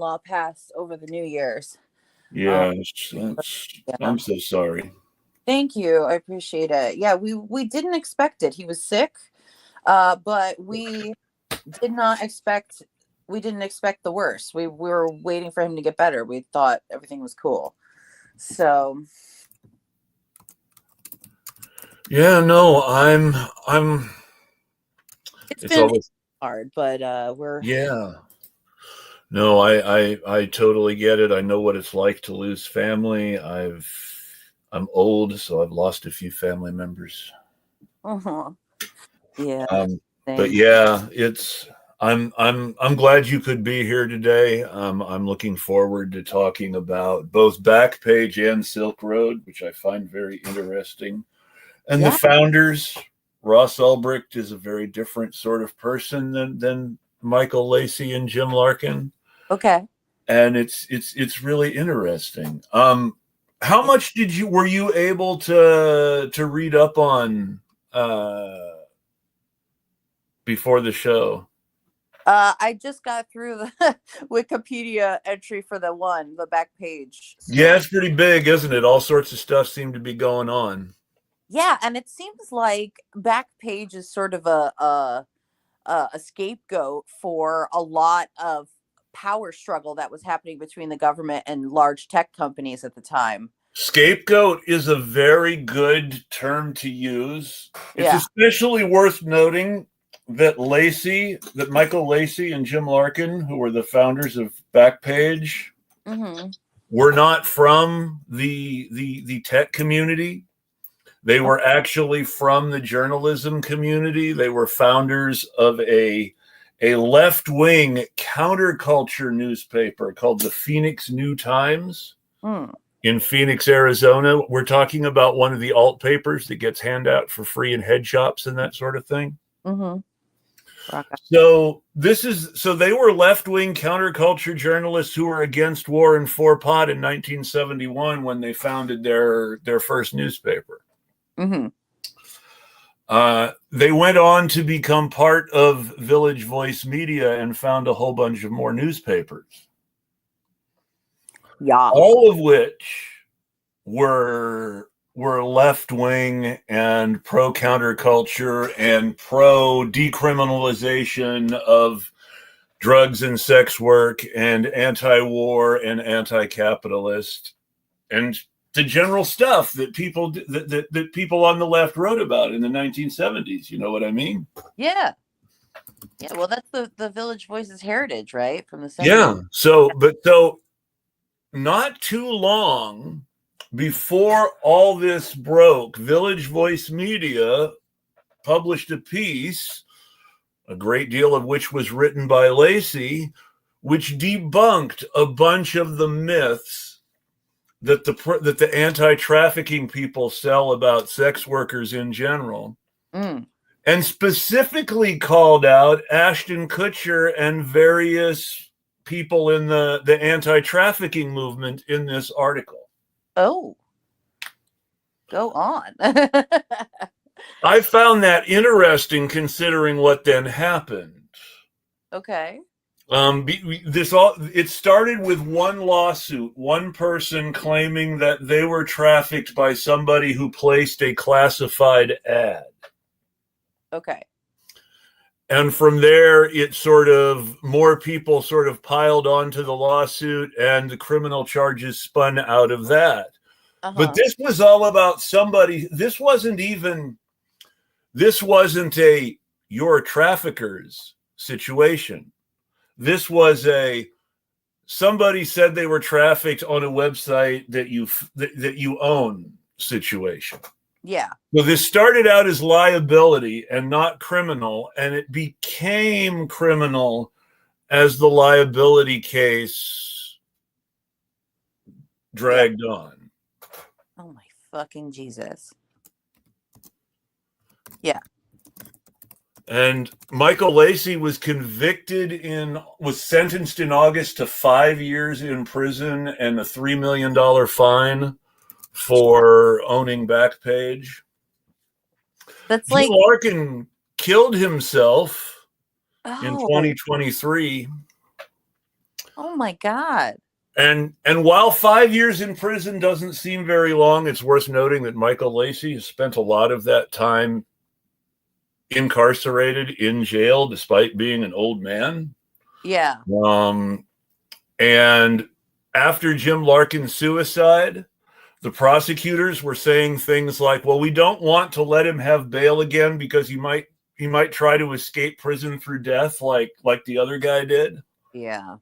father-in-law passed over the New Year's. Um, Yeah, yeah. I'm so sorry. Thank you. I appreciate it. Yeah, we didn't expect it. He was sick, but did not expect we didn't expect the worst. We were waiting for him to get better. We thought everything was cool. So Yeah, no, I'm it's it's been always hard, but we're yeah. No, I totally get it. I know what it's like to lose family. I'm old, so I've lost a few family members. uh yeah, Um, but same. yeah, I'm glad you could be here today. I'm looking forward to talking about both Backpage and Silk Road, which I find very interesting. And the Yeah. founders, Ross Ulbricht is a very different sort of person than Michael Lacey and Jim Larkin, Okay. and it's really interesting. How It's, much were you able to read up on before the show? I just got through the Wikipedia entry for the back page Yeah, story. it's pretty big, isn't it? All sorts of stuff seem to be going on. Yeah, and it seems like Backpage is sort of a scapegoat for a lot of power struggle that was happening between the government and large tech companies at the time. Scapegoat is a very good term to use. It's Yeah. especially worth noting that Michael Lacey and Jim Larkin, who were the founders of Backpage, Mm-hmm. were not from the tech community. They were actually from the journalism community. They were founders of a left wing counterculture newspaper called the Phoenix New Times Mm. in Phoenix, Arizona. We're talking about one of the alt papers that gets handed out for free in head shops and that sort of thing. Mm-hmm. Rock on. So they were left wing counterculture journalists who were against war and for pot in 1971 when they founded their first newspaper. Mm-hmm. They went on to become part of Village Voice Media and found a whole bunch of more newspapers, Yeah. all of which were left wing and pro counterculture and pro decriminalization of drugs and sex work and anti-war and anti-capitalist and the general stuff that people on the left wrote about in the 1970s. You know what I mean? Yeah. Yeah. Well, that's the Village Voices heritage, right? From the 70s. Yeah. So not too long before all this broke, Village Voice Media published a piece, a great deal of which was written by Lacey, which debunked a bunch of the myths that the anti-trafficking people sell about sex workers in general, Mm. and specifically called out Ashton Kutcher and various people in the anti-trafficking movement in this article. Oh, go on. I found that interesting considering what then happened. Okay. It started with one lawsuit, one person claiming that they were trafficked by somebody who placed a classified ad. Okay. And from there, more people sort of piled onto the lawsuit and the criminal charges spun out of that. But Uh-huh. this was all about somebody. This wasn't a you're traffickers situation. This was somebody said they were trafficked on a website that you own situation. Yeah. So this started out as liability and not criminal, and it became criminal as the liability case Yeah. dragged on. Oh my fucking Jesus. Yeah. And Michael Lacey was sentenced in August to 5 years in prison and a $3 million fine for owning Backpage. That's Jim like, Larkin killed himself in oh, 2023. Oh my God. And while 5 years in prison doesn't seem very long, it's worth noting that Michael Lacey has spent a lot of that time incarcerated in jail, despite being an old man. Yeah. And after Jim Larkin's suicide, the prosecutors were saying things like, well, we don't want to let him have bail again because he might try to escape prison through death like the other guy did. Yeah.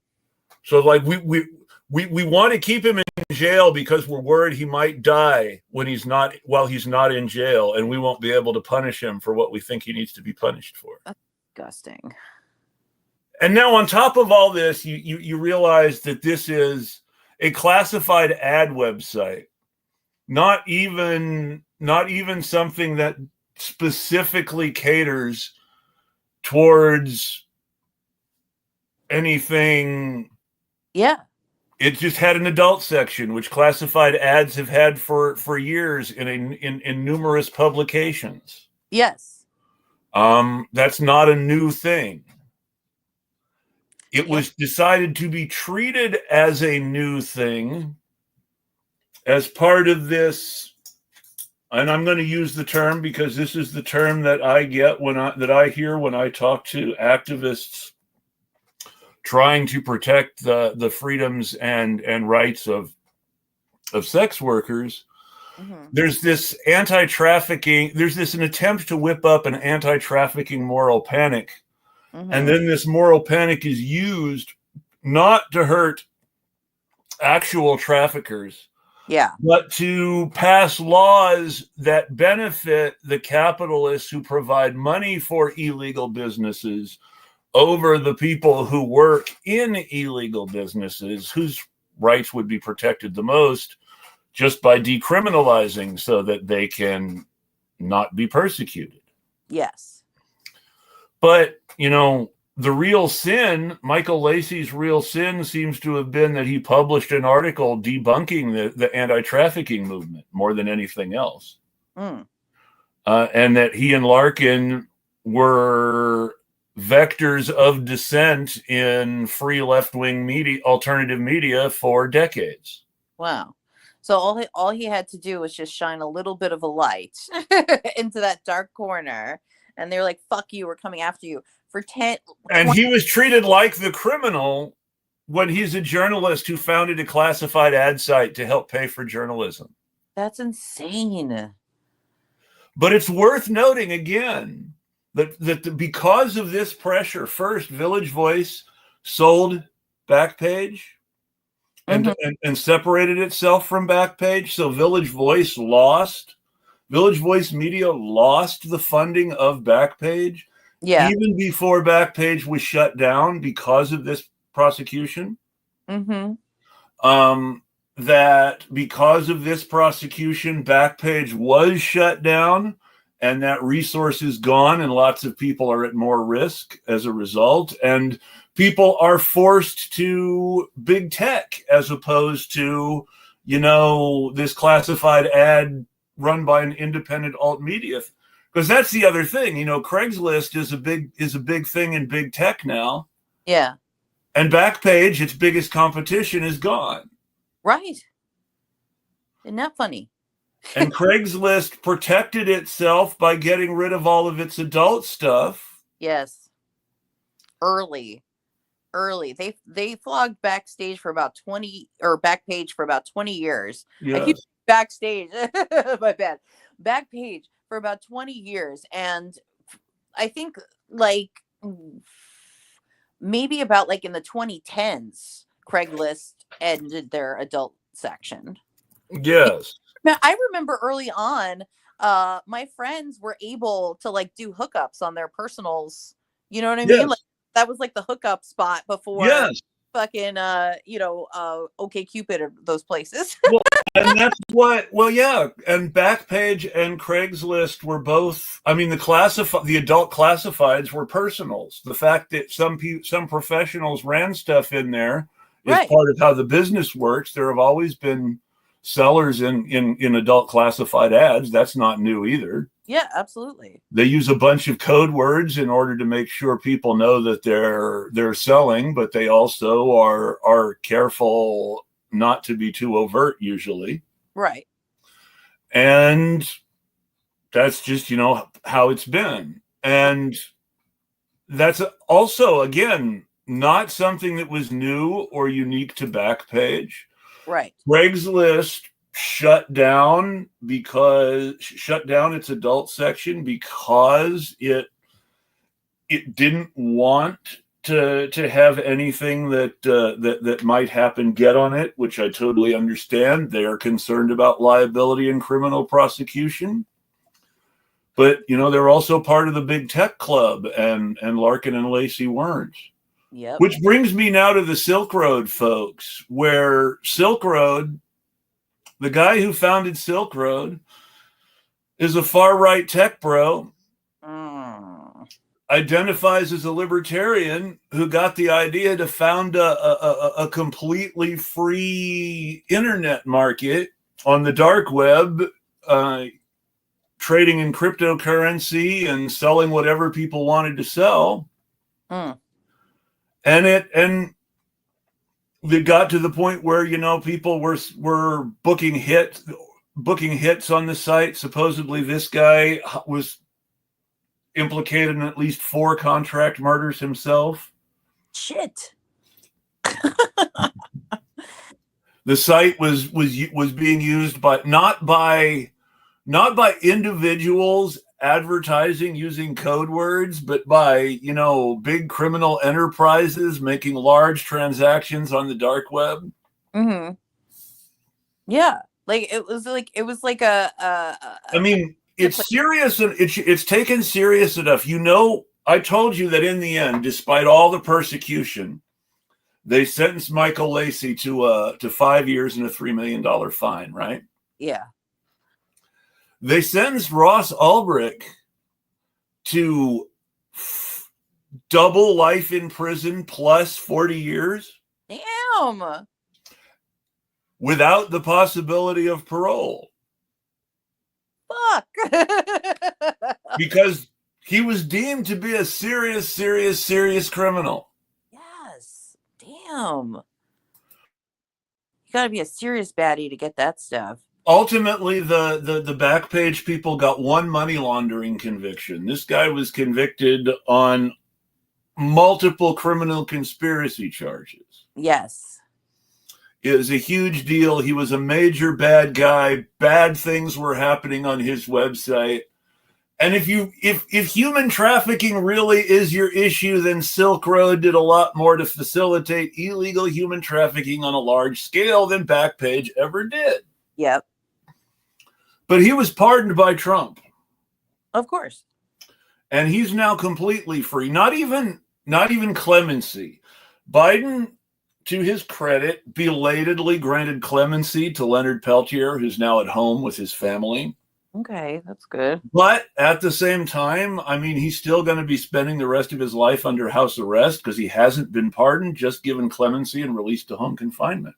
So like we want to keep him in jail because we're worried he might die while he's not in jail, and we won't be able to punish him for what we think he needs to be punished for. That's disgusting. And now on top of all this, you realize that this is a classified ad website, not even something that specifically caters towards anything. Yeah. It just had an adult section, which classified ads have had for years in numerous publications. Yes. That's not a new thing. It Yep. was decided to be treated as a new thing as part of this, and I'm going to use the term because this is the term that I get that I hear when I talk to activists trying to protect the freedoms and rights of sex workers. Mm-hmm. There's this anti-trafficking. There's an attempt to whip up an anti-trafficking moral panic. Mm-hmm. And then this moral panic is used not to hurt actual traffickers, but to pass laws that benefit the capitalists who provide money for illegal businesses over the people who work in illegal businesses, whose rights would be protected the most just by decriminalizing so that they can not be persecuted. Yes. But, the real sin, Michael Lacey's real sin, seems to have been that he published an article debunking the anti-trafficking movement more than anything else. Mm. And that he and Larkin were vectors of dissent in free left-wing media, alternative media, for decades. Wow. So all he had to do was just shine a little bit of a light into that dark corner. And they're like, fuck you, we're coming after you for 10. And he was treated like the criminal when he's a journalist who founded a classified ad site to help pay for journalism. That's insane. But it's worth noting again that because of this pressure, first, Village Voice sold Backpage and separated itself from Backpage. So Village Voice Media lost the funding of Backpage, even before Backpage was shut down because of this prosecution. That because of this prosecution, Backpage was shut down, and that resource is gone, and lots of people are at more risk as a result. And people are forced to big tech as opposed to, this classified ad run by an independent alt media, because that's the other thing. Craigslist is a big thing in big tech now. Yeah. And Backpage, its biggest competition, is gone. Right. Isn't that funny? And Craigslist protected itself by getting rid of all of its adult stuff. Yes. Early. They flogged Backpage for about 20 years. Yes. I keep Backstage. My bad. Backpage for about 20 years. And I think maybe about in the 2010s, Craigslist ended their adult section. Yes. Now, I remember early on, my friends were able to do hookups on their personals. You know what I mean? That was the hookup spot before fucking OkCupid or those places. And that's what, and Backpage and Craigslist were both, the adult classifieds were personals. The fact that some professionals ran stuff in there is part of how the business works. There have always been sellers in adult classified ads. That's not new either. Yeah, absolutely. They use a bunch of code words in order to make sure people know that they're selling, but they also are careful not to be too overt usually. Right. And that's just, how it's been. And that's also, again, not something that was new or unique to Backpage. Right. Craigslist shut down its adult section because it didn't want to have anything that might happen get on it, which I totally understand. They are concerned about liability and criminal prosecution. But they're also part of the big tech club, and Larkin and Lacey weren't. Yep. Which brings me now to the Silk Road folks, where Silk Road, the guy who founded Silk Road, is a far right tech bro, identifies as a libertarian who got the idea to found a completely free internet market on the dark web, trading in cryptocurrency and selling whatever people wanted to sell. And it got to the point where people were booking hits on the site. Supposedly this guy was implicated in at least 4 contract murders himself. Shit. The site was being used not by individuals advertising using code words, but by big criminal enterprises making large transactions on the dark web. Mm-hmm. Yeah, it was like I mean, it's serious, and it's taken serious enough. I told you that in the end, despite all the persecution, they sentenced Michael Lacey to 5 years and a $3 million fine, right? Yeah. They sentenced Ross Ulbricht to double life in prison plus 40 years. Damn. Without the possibility of parole. Fuck. Because he was deemed to be a serious criminal. Yes. Damn. You gotta be a serious baddie to get that stuff. Ultimately, the Backpage people got one money laundering conviction. This guy was convicted on multiple criminal conspiracy charges. Yes. It was a huge deal. He was a major bad guy. Bad things were happening on his website. And if human trafficking really is your issue, then Silk Road did a lot more to facilitate illegal human trafficking on a large scale than Backpage ever did. Yep. But he was pardoned by Trump. Of course. And he's now completely free. Not even clemency. Biden, to his credit, belatedly granted clemency to Leonard Peltier, who's now at home with his family. Okay, that's good. But at the same time, I mean, he's still going to be spending the rest of his life under house arrest because he hasn't been pardoned, just given clemency and released to home confinement.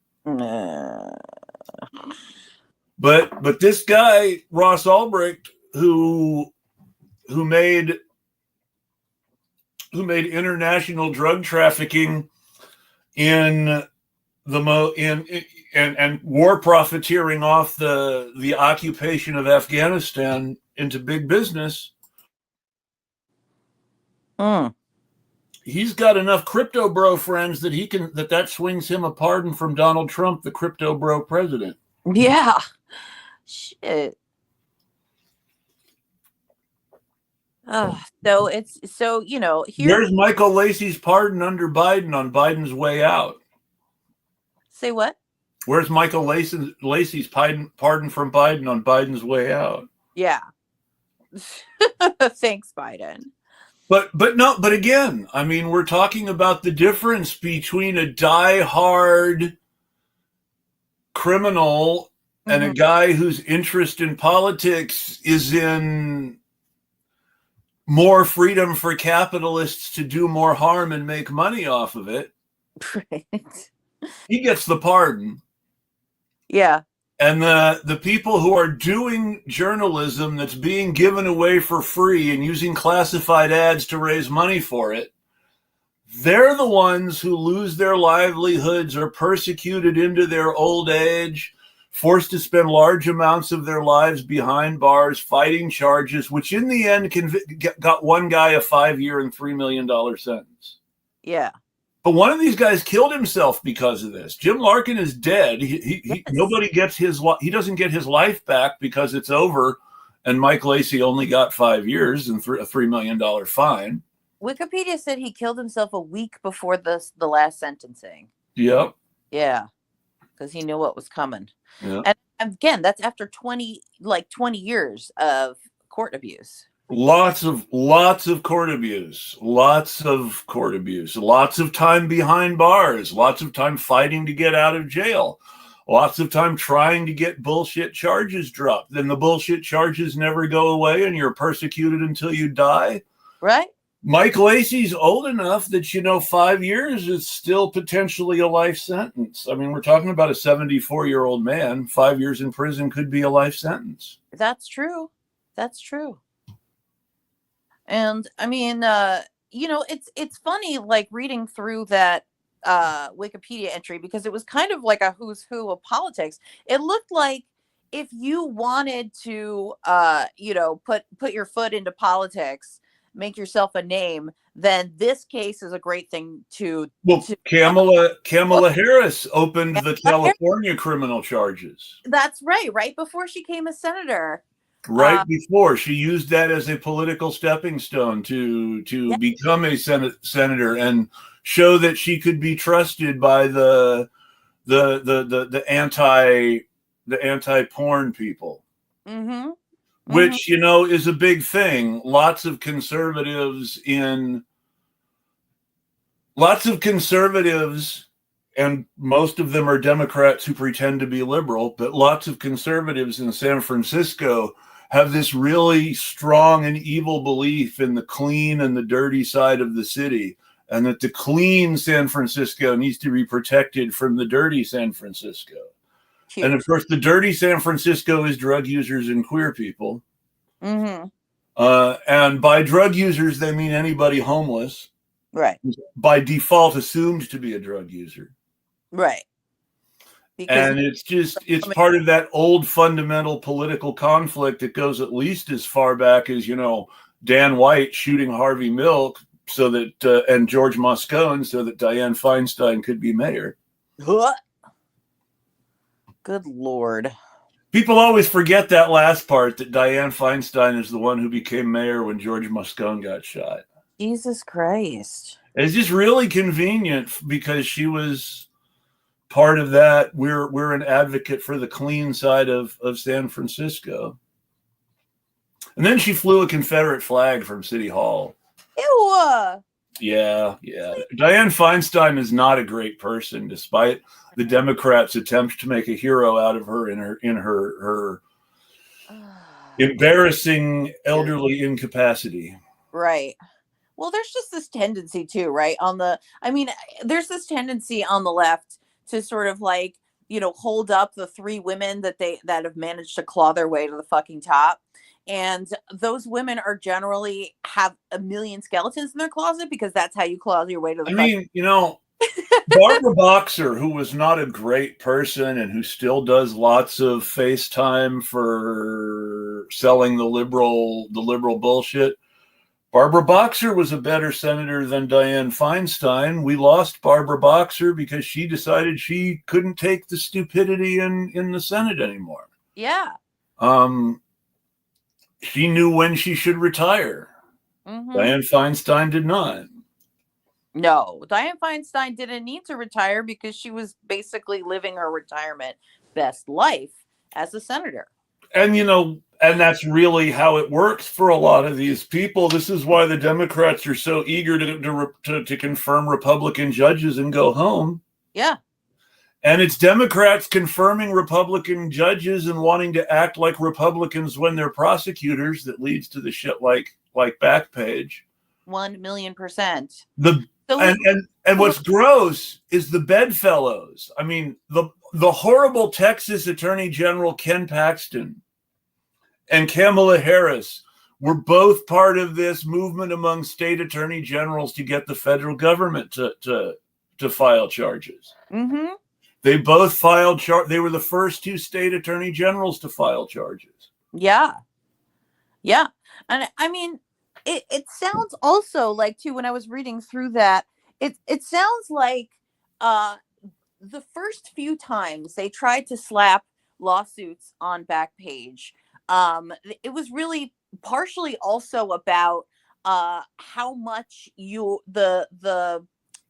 But this guy, Ross Ulbricht, who made international drug trafficking and war profiteering off the occupation of Afghanistan into big business. He's got enough crypto bro friends that that swings him a pardon from Donald Trump, the crypto bro president. Yeah. Shit. So Here's Michael Lacey's pardon under Biden on Biden's way out. Say what? Where's Michael Lacey's pardon from Biden on Biden's way out? Yeah. Thanks, Biden. But again, I mean, we're talking about the difference between a die-hard criminal and a guy whose interest in politics is in more freedom for capitalists to do more harm and make money off of it. Right. He gets the pardon. Yeah. And the people who are doing journalism that's being given away for free and using classified ads to raise money for it, they're the ones who lose their livelihoods, are persecuted into their old age, forced to spend large amounts of their lives behind bars fighting charges, which in the end got one guy a 5-year and $3 million sentence. Yeah. But one of these guys killed himself because of this. Jim Larkin is dead. Yes. Nobody gets he doesn't get his life back because it's over. And Mike Lacey only got 5 years and a $3 million fine. Wikipedia said he killed himself a week before the last sentencing. Yep. Yeah. Because he knew what was coming. Yeah. And again, that's after 20 years of court abuse. Lots of court abuse, lots of time behind bars, lots of time fighting to get out of jail, lots of time trying to get bullshit charges dropped. Then the bullshit charges never go away and you're persecuted until you die. Right. Mike Lacey's old enough that, 5 years is still potentially a life sentence. I mean, we're talking about a 74-year-old man. 5 years in prison could be a life sentence. That's true. And I mean, it's funny, like reading through that Wikipedia entry, because it was kind of like a who's who of politics. It looked like if you wanted to, put your foot into politics, make yourself a name, then this case is a great thing to. Well, Kamala Harris opened the California criminal charges. That's right. Right before she became a senator. Right before, she used that as a political stepping stone to become a senator and show that she could be trusted by the anti-porn people. Mm-hmm. Which, is a big thing. Lots of conservatives, and most of them are Democrats who pretend to be liberal, but lots of conservatives in San Francisco have this really strong and evil belief in the clean and the dirty side of the city, and that the clean San Francisco needs to be protected from the dirty San Francisco. Huge. And of course, the dirty San Francisco is drug users and queer people. Mm-hmm. And by drug users, they mean anybody homeless. Right. By default, assumed to be a drug user. Right. And it's part of that old fundamental political conflict that goes at least as far back as, Dan White shooting Harvey Milk so that, and George Moscone so that Dianne Feinstein could be mayor. Good Lord. People always forget that last part, that Dianne Feinstein is the one who became mayor when George Moscone got shot. Jesus Christ. It's just really convenient because she was part of that. We're an advocate for the clean side of San Francisco. And then she flew a Confederate flag from City Hall. Ew. Yeah. Dianne Feinstein is not a great person, despite the Democrats' attempt to make a hero out of her in her embarrassing elderly incapacity. Right. Well, there's just this tendency too, right? There's this tendency on the left to sort of like, hold up the three women that have managed to claw their way to the fucking top. And those women are generally have a million skeletons in their closet, because that's how you claw your way to the Barbara Boxer, who was not a great person and who still does lots of FaceTime for selling the liberal bullshit. Barbara Boxer was a better senator than Dianne Feinstein. We lost Barbara Boxer because she decided she couldn't take the stupidity in the Senate anymore. Yeah. She knew when she should retire. Mm-hmm. Dianne Feinstein did not. No, Dianne Feinstein didn't need to retire because she was basically living her retirement best life as a senator. And, and that's really how it works for a lot of these people. This is why the Democrats are so eager to confirm Republican judges and go home. Yeah. And it's Democrats confirming Republican judges and wanting to act like Republicans when they're prosecutors that leads to the shit like Backpage. 1,000,000%. The So and what's gross is the bedfellows. I mean, the horrible Texas Attorney General Ken Paxton and Kamala Harris were both part of this movement among state attorney generals to get the federal government to file charges. mm-hmm. They both filed they were the first two state attorney generals to file charges. Yeah. Yeah. And I mean, it sounds also like too, when I was reading through that, it sounds like uh the first few times they tried to slap lawsuits on Backpage, it was really partially also about how much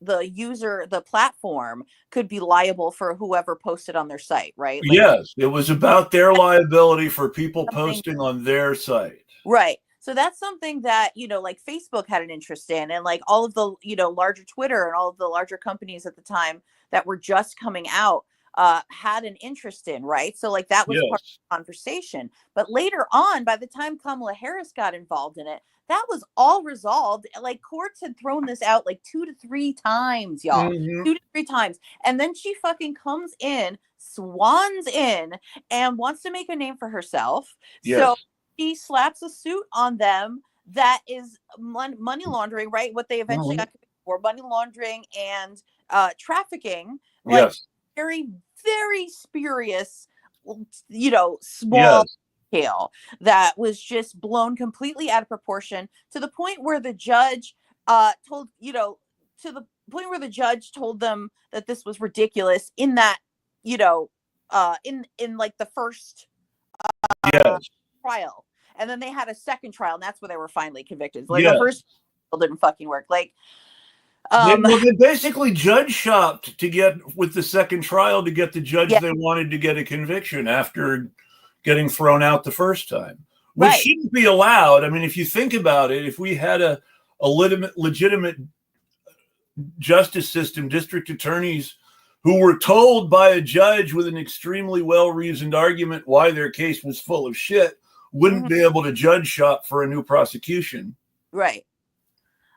the user, the platform, could be liable for whoever posted on their site, right? Like Yes, it was about their liability for people something, posting on their site. right? So that's something that, like Facebook had an interest in, and like all of the, larger Twitter and all of the larger companies at the time that were just coming out had an interest in, right? So like that was part Yes. of the conversation. But later on, by the time Kamala Harris got involved in it, that was all resolved. Like courts had thrown this out like 2 to 3 times, y'all. Mm-hmm. 2 to 3 times. And then she fucking comes in, swans in, and wants to make a name for herself. Yes. So he slaps a suit on them that is money laundering, right? What they eventually got for money laundering and trafficking, like Yes. very, very spurious, small Yes. scale that was just blown completely out of proportion to the point where the judge told them that this was ridiculous in that, in like the first Yes. trial, and then they had a second trial, and that's where they were finally convicted. Like Yes. the first trial didn't fucking work. Like, They basically judge shopped to get with the second trial to get the judge yeah, they wanted to get a conviction after getting thrown out the first time, which right. shouldn't be allowed. I mean, if you think about it, if we had a legitimate justice system, district attorneys who were told by a judge with an extremely well-reasoned argument why their case was full of shit, wouldn't be able to judge shop for a new prosecution. Right.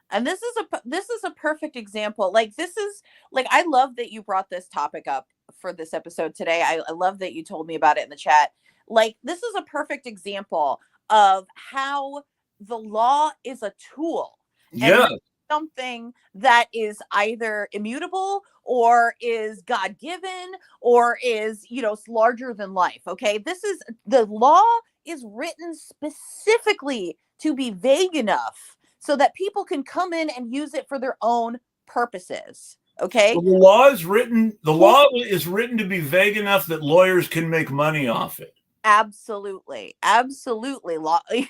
And this is a perfect example. Like this is like, I love that you brought this topic up for this episode today. I love that you told me about it in the chat. Like this is a perfect example of how the law is a tool, and Yeah. not something that is either immutable or is God-given or is, larger than life. Okay. The law is written specifically to be vague enough so that people can come in and use it for their own purposes. Okay. Well, the law is written to be vague enough that lawyers can make money off it. Absolutely.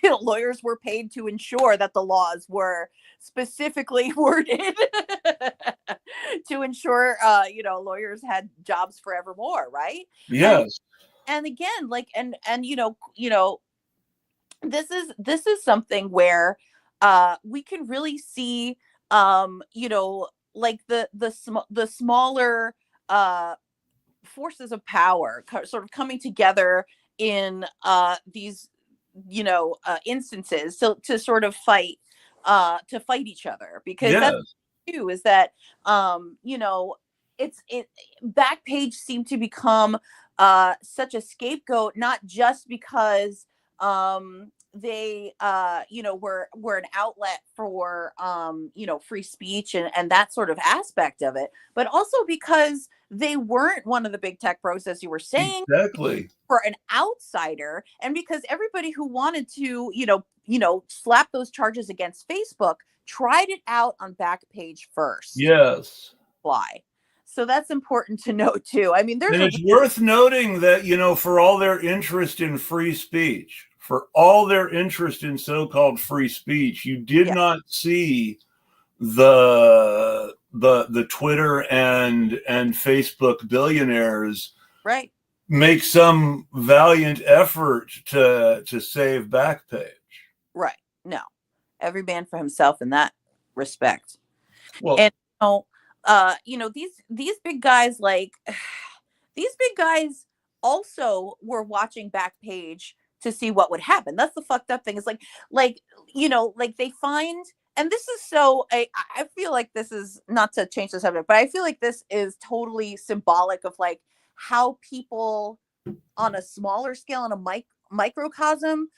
Lawyers were paid to ensure that the laws were specifically worded to ensure, lawyers had jobs forevermore. Right. Yes. And again, like, and, this is something where we can really see, like the smaller forces of power sort of coming together in these instances to sort of fight each other, because that's Yes. too, is that it Backpage seemed to become such a scapegoat, not just because they were an outlet for free speech and that sort of aspect of it, but also because they weren't one of the big tech pros, as you were saying, Exactly. for an outsider, and because everybody who wanted to slap those charges against Facebook tried it out on Backpage first. Yes. Why? So that's important to note too. I mean, And it's worth noting that, for all their interest in free speech, for all their interest in so-called free speech, you did not see the Twitter and Facebook billionaires right make some valiant effort to save Backpage. Right. No, every man for himself in that respect. Well, and these big guys, like these big guys also were watching Backpage to see what would happen. That's the fucked up thing. Is like they find and this is so, I feel like this is not to change the subject, but I feel like this is totally symbolic of like how people on a smaller scale, on a microcosm,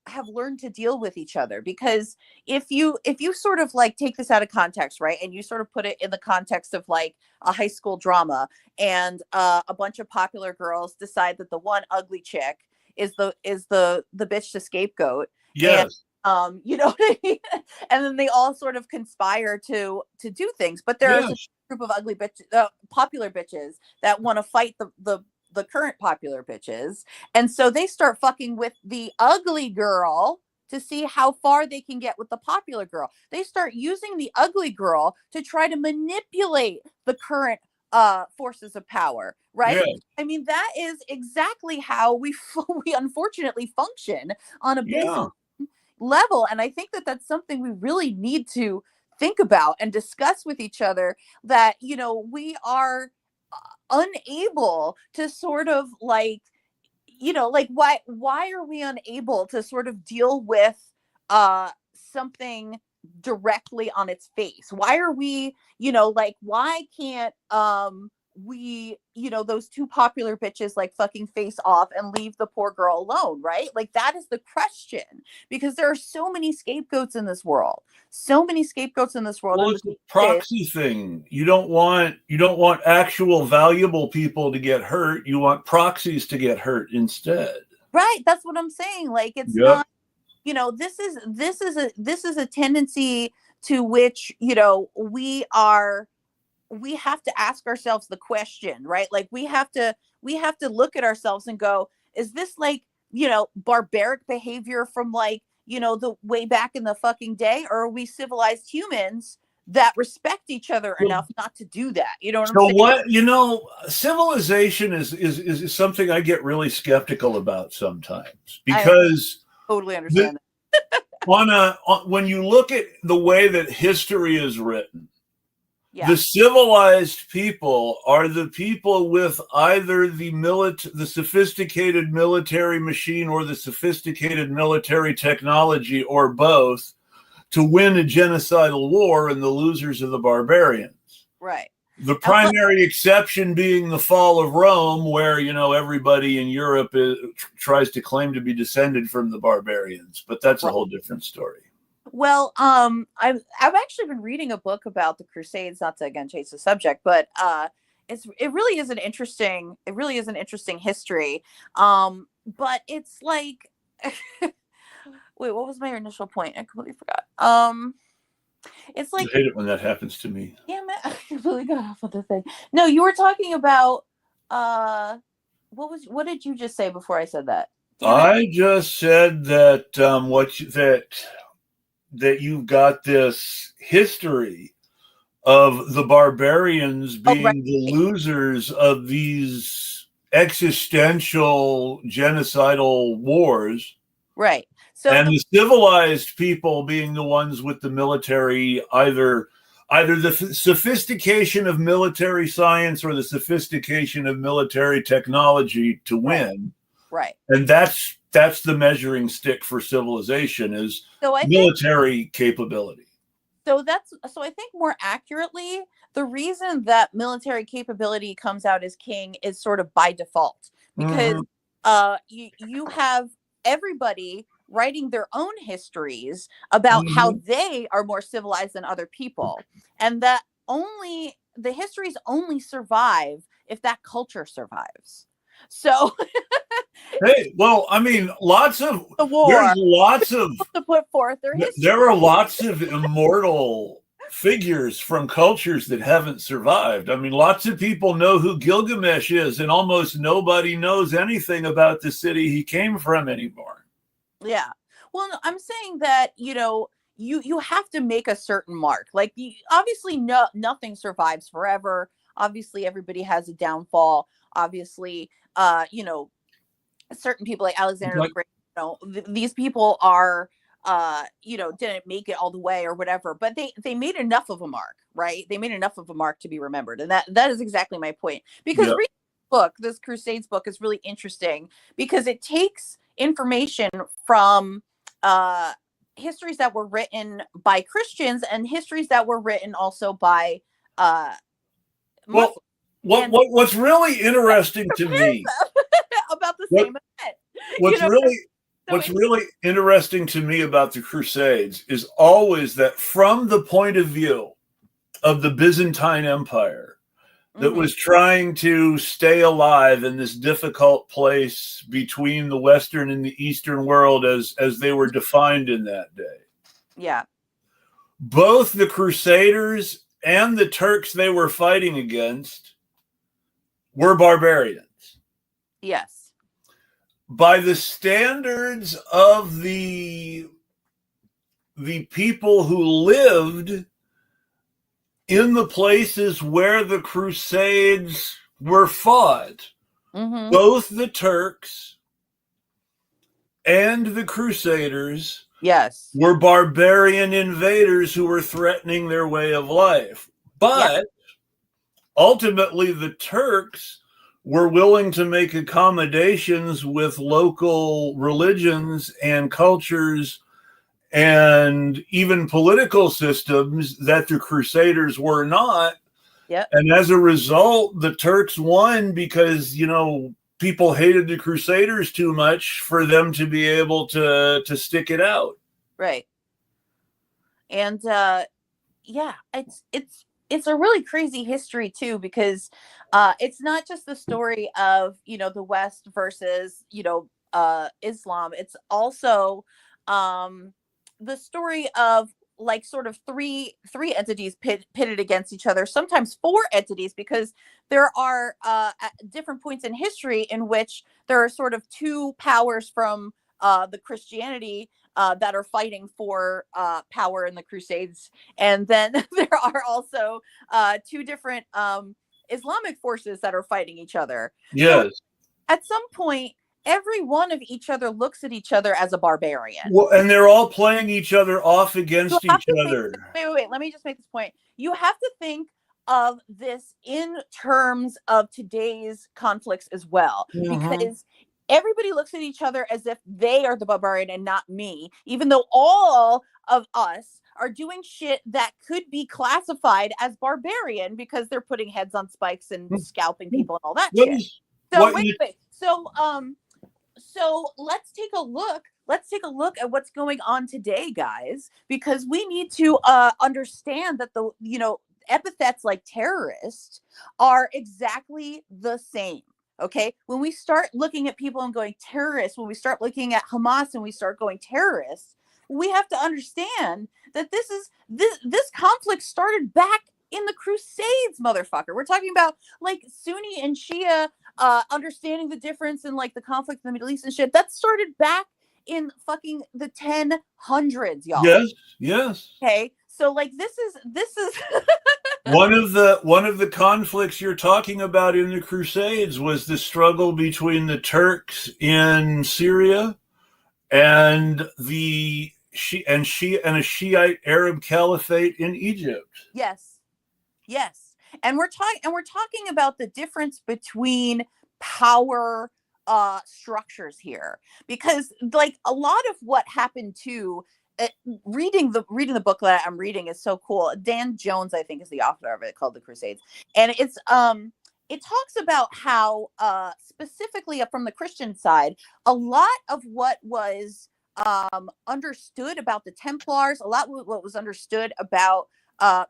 have learned to deal with each other. Because if you sort of like take this out of context, right, and you sort of put it in the context of like a high school drama, and a bunch of popular girls decide that the one ugly chick is the bitch to scapegoat, and Yes. you know what I mean? And then they all sort of conspire to do things, but there's a Yes. group of ugly bitches, popular bitches, that want to fight the current popular bitches. And so they start fucking with the ugly girl to see how far they can get with the popular girl. They start using the ugly girl to try to manipulate the current forces of power, right? Yes. I mean, that is exactly how we unfortunately function on a basic Yeah. level. And I think that that's something we really need to think about and discuss with each other, that, we are unable to sort of like, like, why are we unable to sort of deal with something directly on its face? Why are we, like, why can't we, those two popular bitches like fucking face off and leave the poor girl alone, right? Like, that is the question. Because there are so many scapegoats in this world, so many scapegoats in this world, Well, and the it's a truth is, proxy thing. You don't want actual valuable people to get hurt. You want proxies to get hurt instead. right, that's what I'm saying. Like, it's Yep. not, this is a tendency to which, we have to ask ourselves the question, right? Like, we have to look at ourselves and go, is this like, barbaric behavior from like, the way back in the fucking day, or are we civilized humans that respect each other enough not to do that? You know what I'm So saying? what, civilization is something I get really skeptical about sometimes, I because totally the, understand that. when you look at the way that history is written, Yeah, the civilized people are the people with either the sophisticated military machine or the sophisticated military technology, or both, to win a genocidal war, and the losers are the barbarians. right. The And plus, primary exception being the fall of Rome, where everybody in Europe tries to claim to be descended from the barbarians, but that's a right. whole different story. Well, I've actually been reading a book about the Crusades, not to again change the subject, but it really is an interesting history. But it's like, wait, what was my initial point? I completely forgot. It's I like, hate it when that happens to me. damn it, I completely got off of the thing. No, you were talking about uh, what did you just say before I said that? Damn it. I just said that that you've got this history of the barbarians Oh, right, being the losers of these existential genocidal wars, right. So and the the civilized people being the ones with the military, either the sophistication of military science or the sophistication of military technology to right, win. right. And that's the measuring stick for civilization, is So I think military capability. so I think more accurately, the reason that military capability comes out as king is sort of by default, because Mm-hmm. you have everybody writing their own histories about how Mm-hmm. they are more civilized than other people, and that only the histories only survive if that culture survives. So Hey, well, I mean, the there's war lots of to put forth their history. there are lots of immortal figures from cultures that haven't survived. I mean, lots of people know who Gilgamesh is, and almost nobody knows anything about the city he came from anymore. Yeah. Well, no, I'm saying that, you have to make a certain mark. Like, obviously, nothing survives forever. Obviously, everybody has a downfall. Obviously, certain people like Alexander the Like, Great, these people are didn't make it all the way or whatever, but they made enough of a mark, right? They made enough of a mark to be remembered. And that is exactly my point. Because yeah, this Crusades book is really interesting, because it takes information from uh histories that were written by Christians and histories that were written also by uh, Well, Muslims, and what's really interesting to me, about the what same event. You what's know, really so what's really interesting to me about the Crusades is always that from the point of view of the Byzantine Empire that mm-hmm. was trying to stay alive in this difficult place between the Western and the Eastern world as they were defined in that day. Yeah. Both the Crusaders and the Turks they were fighting against were barbarians. Yes. By the standards of the people who lived in the places where the Crusades were fought, Mm-hmm. both the Turks and the Crusaders Yes. were barbarian invaders who were threatening their way of life. Yeah. But ultimately, the Turks were willing to make accommodations with local religions and cultures and even political systems that the Crusaders were not. Yep. And as a result, the Turks won because, people hated the Crusaders too much for them to be able to stick it out. Right. And yeah, it's a really crazy history too, because it's not just the story of, the West versus, Islam. It's also the story of like sort of three entities pitted against each other, sometimes four entities, because there are at different points in history in which there are sort of two powers from the Christianity that are fighting for power in the Crusades. And then there are also two different Islamic forces that are fighting each other. So Yes. at some point, every one of each other looks at each other as a barbarian. Well, and they're all playing each other off You against have each to think, other. wait, let me just make this point. You have to think of this in terms of today's conflicts as well, Mm-hmm. because everybody looks at each other as if they are the barbarian and not me, even though all of us are doing shit that could be classified as barbarian because they're putting heads on spikes and scalping people and all that What shit. is So what you wait. So let's take a look. Let's take a look at what's going on today, guys, because we need to understand that the epithets like terrorist are exactly the same. Okay, when we start looking at people and going terrorists, when we start looking at Hamas and we start going terrorists, we have to understand that this conflict started back in the Crusades, motherfucker. We're talking about like Sunni and Shia understanding the difference in like the conflict in the Middle East and shit. That started back in fucking the 1000s, y'all. yes. Okay, so like this is One of the conflicts you're talking about in the Crusades was the struggle between the Turks in Syria and and a Shiite Arab caliphate in Egypt. yes, yes, and we're talking about the difference between power structures here, because like a lot of what happened to uh, reading the book that I'm reading is so cool. Dan Jones, I think, is the author of it, called The Crusades, and it talks about how specifically from the Christian side, a lot of what was understood about the Templars, a lot of what was understood about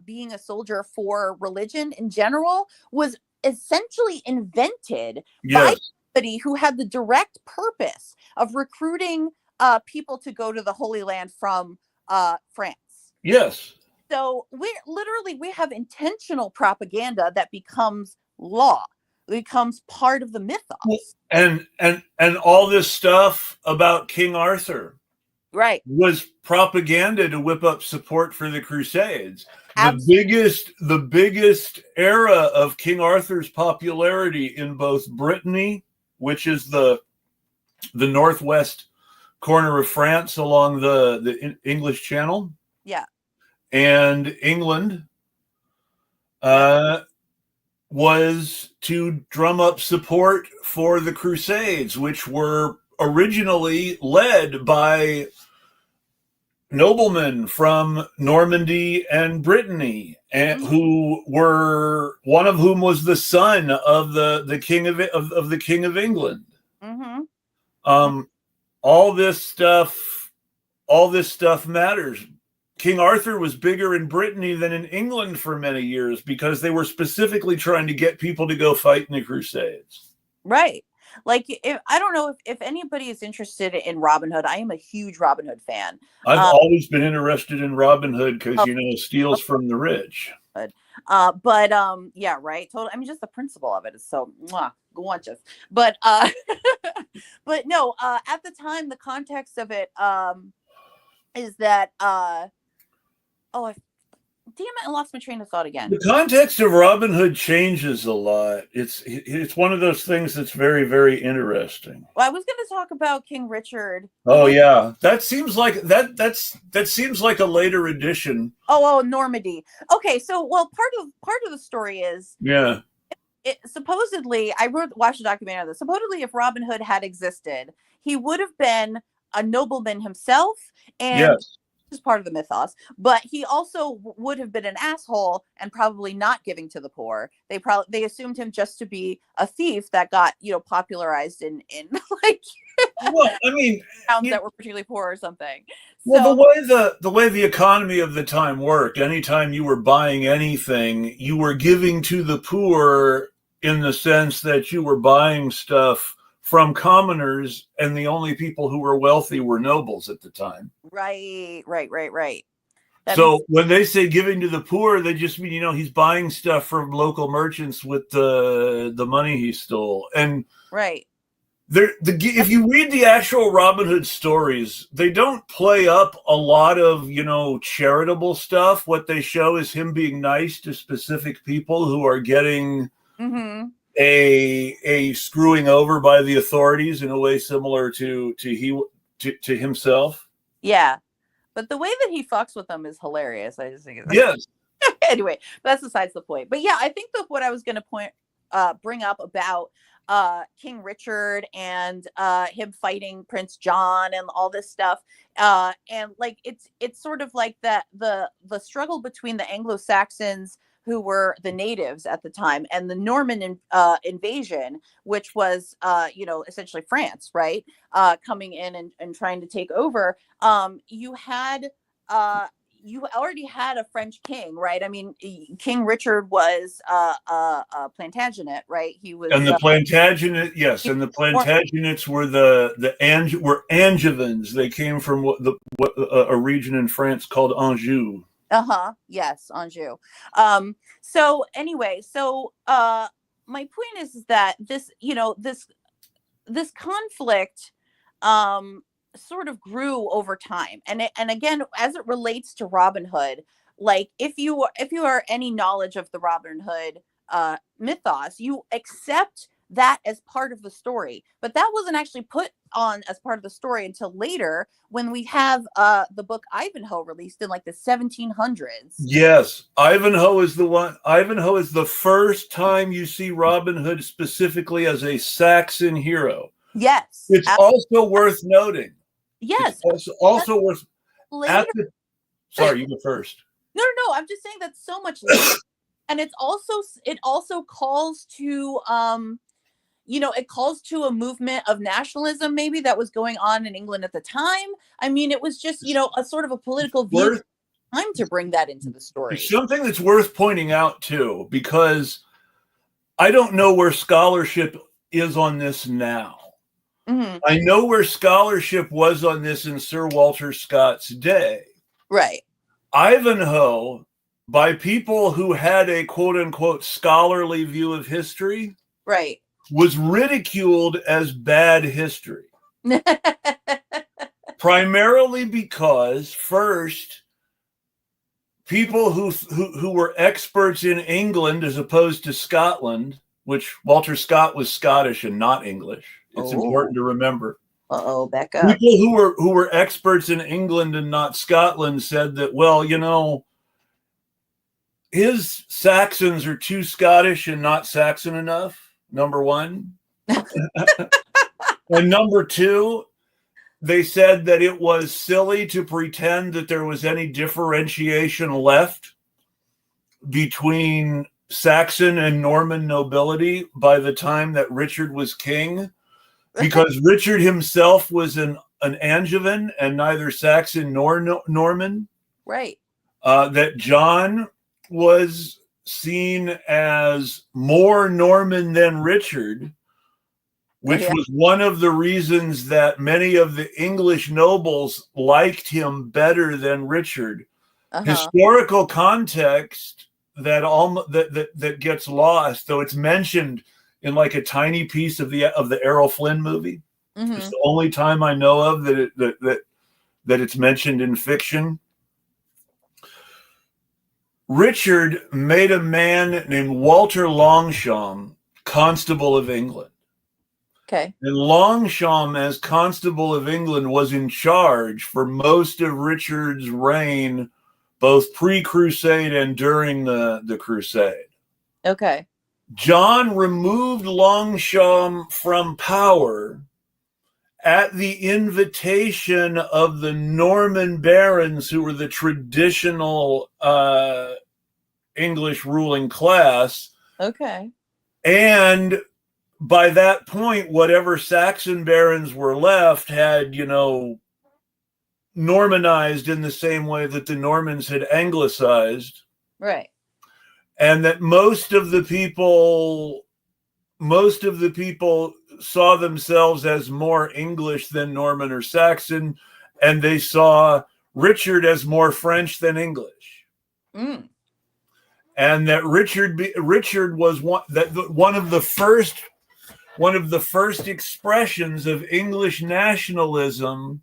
being a soldier for religion in general, was essentially invented by Yes. somebody who had the direct purpose of recruiting people to go to the Holy Land from France. Yes. So we have intentional propaganda that becomes law, becomes part of the mythos. And all this stuff about King Arthur Right. was propaganda to whip up support for the Crusades. Absolutely. The biggest era of King Arthur's popularity in both Brittany, which is the northwest corner of France along the English Channel, Yeah. and England, Yep. was to drum up support for the Crusades, which were originally led by noblemen from Normandy and Brittany, and Mm-hmm. who were, one of whom was the son of the king of the King of England. Mm-hmm. Um, all this stuff, all this stuff matters. King Arthur was bigger in Brittany than in England for many years because they were specifically trying to get people to go fight in the Crusades. Right. Like, if I don't know if anybody is interested in Robin Hood, I am a huge Robin Hood fan. I've Um, always been interested in Robin Hood because, oh, you know, it steals from the rich. Hood. But yeah, right. Totally. I mean, just the principle of it is so gorgeous. But but no, at the time, the context of it is that oh, damn it, I lost my train of thought again. The context of Robin Hood changes a lot. It's one of those things that's very, very interesting. Well, I was going to talk about King Richard. Oh yeah, that seems like that seems like a later edition. Oh, Normandy. Okay, so well, part of the story is Yeah. Supposedly, watched a documentary on this. Supposedly, if Robin Hood had existed, he would have been a nobleman himself, and Yes. this is part of the mythos. But he also would have been an asshole and probably not giving to the poor. They assumed him just to be a thief that got popularized in like Well, I mean, towns you, that were particularly poor or something. well, So the way the economy of the time worked, anytime you were buying anything, you were giving to the poor in the sense that you were buying stuff from commoners, and the only people who were wealthy were nobles at the time. right. That makes So when they say giving to the poor, they just mean, he's buying stuff from local merchants with the money he stole. And right. if you read the actual Robin Hood stories, they don't play up a lot of, charitable stuff. What they show is him being nice to specific people who are getting Mm-hmm. a screwing over by the authorities in a way similar to himself. Yeah. But the way that he fucks with them is hilarious. I just think it's Yes. anyway, that's besides the point. But yeah, I think that what I was going to bring up about King Richard and him fighting Prince John and all this stuff, and like it's sort of like that the struggle between the Anglo-Saxons, who were the natives at the time, and the Norman invasion, which was essentially France, right, coming in and trying to take over. You already had a French king, right? I mean, King Richard was a Plantagenet, right? He And was the Plantagenet, yes, he and the was Plantagenets were were Angevins. They came from a region in France called Anjou. yes, Anjou. So anyway, my point is that this conflict sort of grew over time, and again, as it relates to Robin Hood, like if you are any knowledge of the Robin Hood mythos, you accept that as part of the story, but that wasn't actually put on as part of the story until later, when we have the book Ivanhoe released in like the 1700s. Yes, Ivanhoe is the one. Ivanhoe is the first time you see Robin Hood specifically as a Saxon hero. Yes, It's also worth noting. yes. It's also worth Later. Sorry, you go first. No. I'm just saying that's so much later, and it also calls to it calls to a movement of nationalism maybe that was going on in England at the time. I mean, it was just a sort of a political view time to bring that into the story. It's something that's worth pointing out too, because I don't know where scholarship is on this now. Mm-hmm. I know where scholarship was on this in Sir Walter Scott's day. Right. Ivanhoe, by people who had a quote unquote scholarly view of history, right, was ridiculed as bad history. Primarily because, first, people who were experts in England as opposed to Scotland, which Walter Scott was Scottish and not English. It's important to remember. Back up. People who were experts in England and not Scotland said that, well, his Saxons are too Scottish and not Saxon enough, number one. And number two, they said that it was silly to pretend that there was any differentiation left between Saxon and Norman nobility by the time that Richard was king, because Richard himself was an Angevin and neither Saxon nor Norman. Right. That John was seen as more Norman than Richard, which was one of the reasons that many of the English nobles liked him better than Richard. Historical context that gets lost, though it's mentioned in like a tiny piece of the Errol Flynn movie. It's the only time I know of that it's mentioned in fiction. Richard made a man named Walter Longchamp Constable of England. Okay. And Longchamp, as Constable of England, was in charge for most of Richard's reign, both pre-Crusade and during the Crusade. Okay. John removed Longchamp from power at the invitation of the Norman barons, who were the traditional English ruling class. Okay. And by that point, whatever Saxon barons were left had, Normanized in the same way that the Normans had Anglicized. Right. And that most of the people saw themselves as more English than Norman or Saxon, and they saw Richard as more French than English. And that Richard was one of the first expressions of English nationalism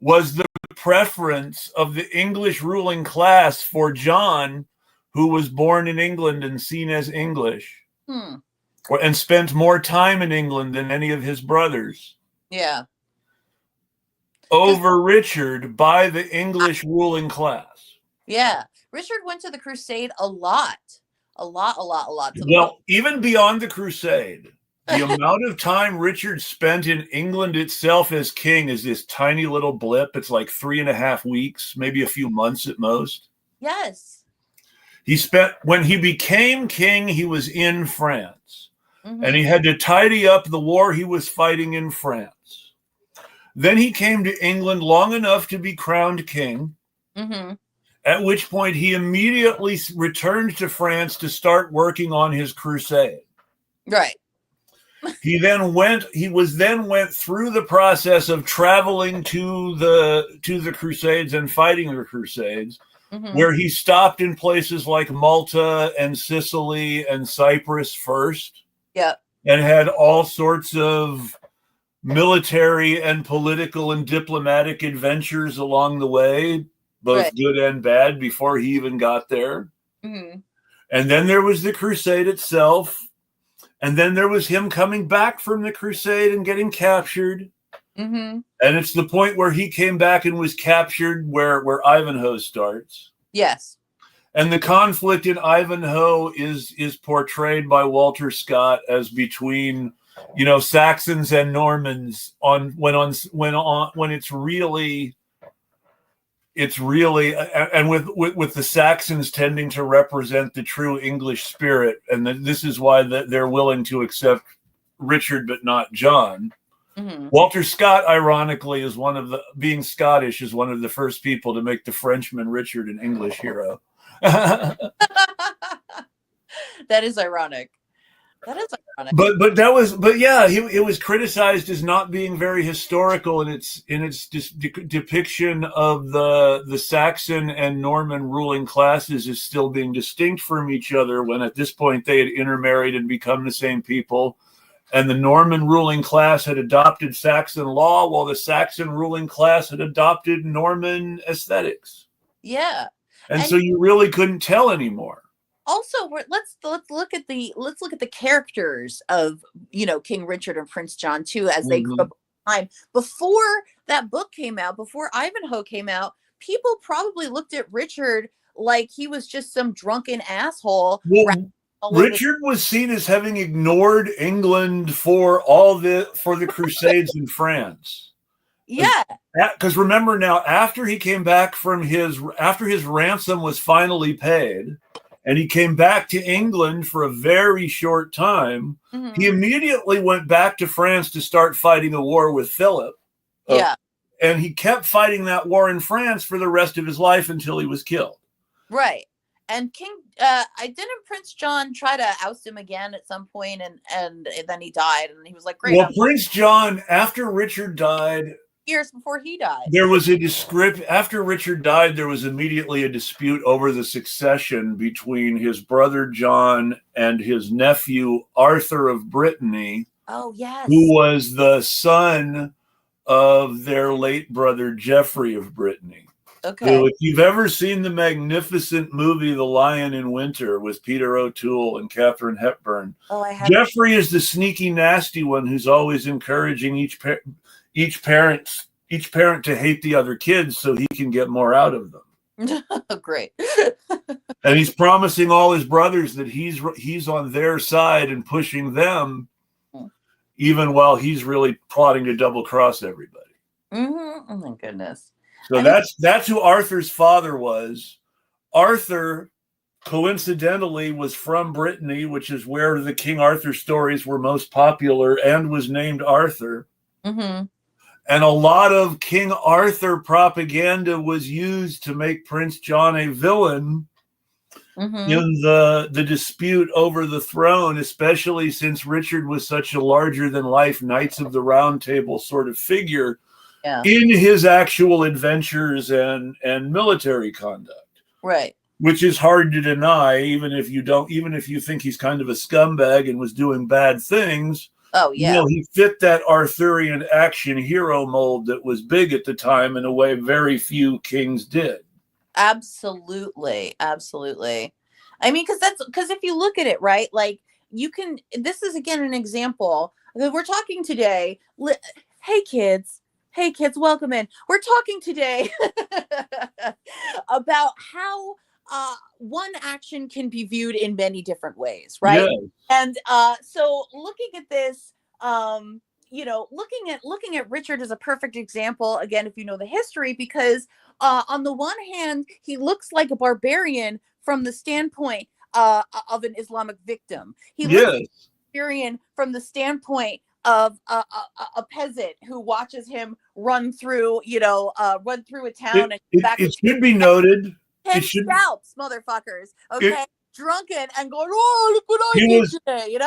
was the preference of the English ruling class for John, who was born in England and seen as English, and spent more time in England than any of his brothers. Yeah. Over Richard by the English ruling class. Yeah. Richard went to the Crusade a lot. Well, even beyond the Crusade, the amount of time Richard spent in England itself as king is this tiny little blip. It's like 3.5 weeks, maybe a few months at most. Yes. When he became king, he was in France. And he had to tidy up the war he was fighting in France. Then he came to England long enough to be crowned king, at which point he immediately returned to France to start working on his crusade. Right. He went through the process of traveling to the Crusades and fighting the Crusades, where he stopped in places like Malta and Sicily and Cyprus first. Yeah. And had all sorts of military and political and diplomatic adventures along the way, both good and bad, before he even got there. And then there was the Crusade itself. And then there was him coming back from the Crusade and getting captured. And it's the point where he came back and was captured where Ivanhoe starts. Yes. And the conflict in Ivanhoe is portrayed by Walter Scott as between, Saxons and Normans when it's really and with the Saxons tending to represent the true English spirit, and this is why they're willing to accept Richard but not John. Walter Scott, ironically, being Scottish, is one of the first people to make the Frenchman Richard an English hero. That is ironic. It was criticized as not being very historical in its depiction of the Saxon and Norman ruling classes as still being distinct from each other, when at this point they had intermarried and become the same people. And the Norman ruling class had adopted Saxon law, while the Saxon ruling class had adopted Norman aesthetics. Yeah. And so you really couldn't tell anymore. Also, let's look at the characters of King Richard and Prince John too, as they grew up over time. Before that book came out, before Ivanhoe came out, people probably looked at Richard like he was just some drunken asshole. Well, Richard was seen as having ignored England for the Crusades in France. Yeah. Because remember now, after he came back from after his ransom was finally paid, and he came back to England for a very short time, he immediately went back to France to start fighting a war with Philip. Yeah. And he kept fighting that war in France for the rest of his life until he was killed. Right. And I didn't Prince John try to oust him again at some point, and then he died, and he was like, "Great." Well, Prince John, after Richard died, Years before he died, there was a after Richard died, there was immediately a dispute over the succession between his brother John and his nephew Arthur of Brittany. Oh yes. Who was the son of their late brother Geoffrey of Brittany. Okay. Who, if you've ever seen the magnificent movie The Lion in Winter with Peter O'Toole and Katharine Hepburn, I have. Geoffrey is the sneaky, nasty one who's always encouraging each parent to hate the other kids so he can get more out of them. Great. And he's promising all his brothers that he's on their side and pushing them, even while he's really plotting to double cross everybody. Oh my goodness. So that's who Arthur's father was. Arthur, coincidentally, was from Brittany, which is where the King Arthur stories were most popular, and was named Arthur. And a lot of King Arthur propaganda was used to make Prince John a villain in the dispute over the throne, especially since Richard was such a larger-than-life Knights of the Round Table sort of figure. Yeah. In his actual adventures and military conduct, right? Which is hard to deny, even if you think he's kind of a scumbag and was doing bad things. Oh yeah, he fit that Arthurian action hero mold that was big at the time in a way very few kings did. Absolutely. I mean, because if you look at it, right, like you can. This is again an example that we're talking today. Hey kids, welcome in. We're talking today about how one action can be viewed in many different ways, right? Yeah. And so looking at this, looking at Richard is a perfect example, again, if you know the history, because on the one hand, he looks like a barbarian from the standpoint of an Islamic victim. He looks like a barbarian from the standpoint of a peasant who watches him run through a town. It should be noted. 10 scalps, motherfuckers. Okay. Drunken and going, oh, look what I did today,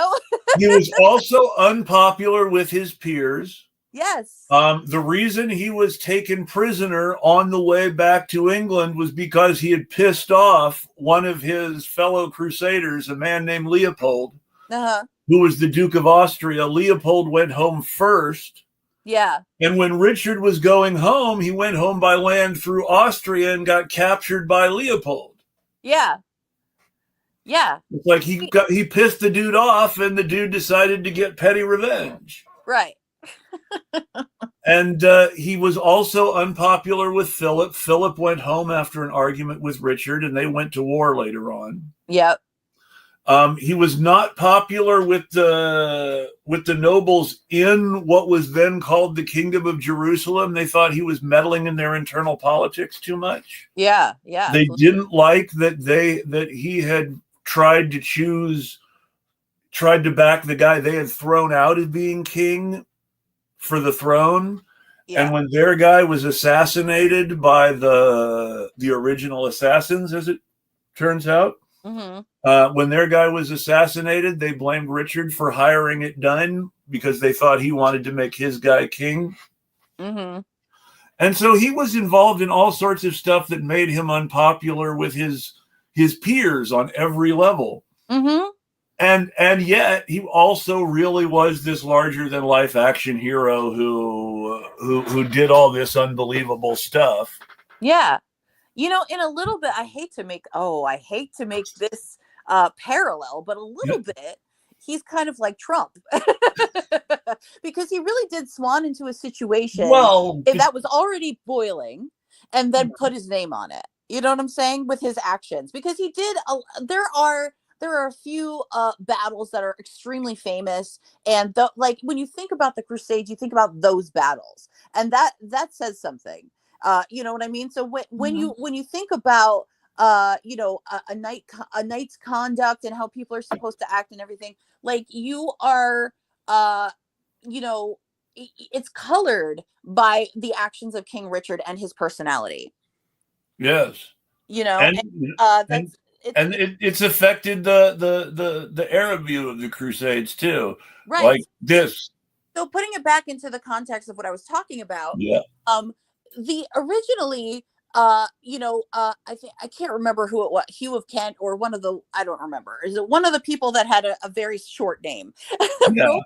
He was also unpopular with his peers. Yes. The reason he was taken prisoner on the way back to England was because he had pissed off one of his fellow crusaders, a man named Leopold. Who was the Duke of Austria. Leopold went home first. Yeah. And when Richard was going home, he went home by land through Austria and got captured by Leopold. Yeah. Yeah. It's like he pissed the dude off, and the dude decided to get petty revenge. Right. And he was also unpopular with Philip. Philip went home after an argument with Richard, and they went to war later on. Yep. He was not popular with the nobles in what was then called the Kingdom of Jerusalem. They thought he was meddling in their internal politics too much. Yeah. They didn't like that he had tried to back the guy they had thrown out as being king for the throne. Yeah. And when their guy was assassinated by the original assassins, as it turns out. When their guy was assassinated, they blamed Richard for hiring it done because they thought he wanted to make his guy king. And so he was involved in all sorts of stuff that made him unpopular with his peers on every level. And yet he also really was this larger than life action hero who did all this unbelievable stuff. Yeah. In a little bit, I hate to make this parallel, but a little bit, he's kind of like Trump because he really did swan into a situation that was already boiling and then put his name on it. You know what I'm saying? With his actions, because he did. There are there are a few battles that are extremely famous, and like when you think about the Crusades, you think about those battles, and that says something. You know what I mean? So when you think about you know, a knight's conduct and how people are supposed to act and everything, like you are uh you know, it's colored by the actions of King Richard and his personality, Yes. you know. And And and that's it's and it's affected the Arab view of the Crusades too. right. Like this. So putting it back into the context of what I was talking about, Yeah. um, the originally, you know, I think I can't remember who it was, Hugh of Kent or one of the, I don't remember. Is it one of the people that had a very short name? Yeah.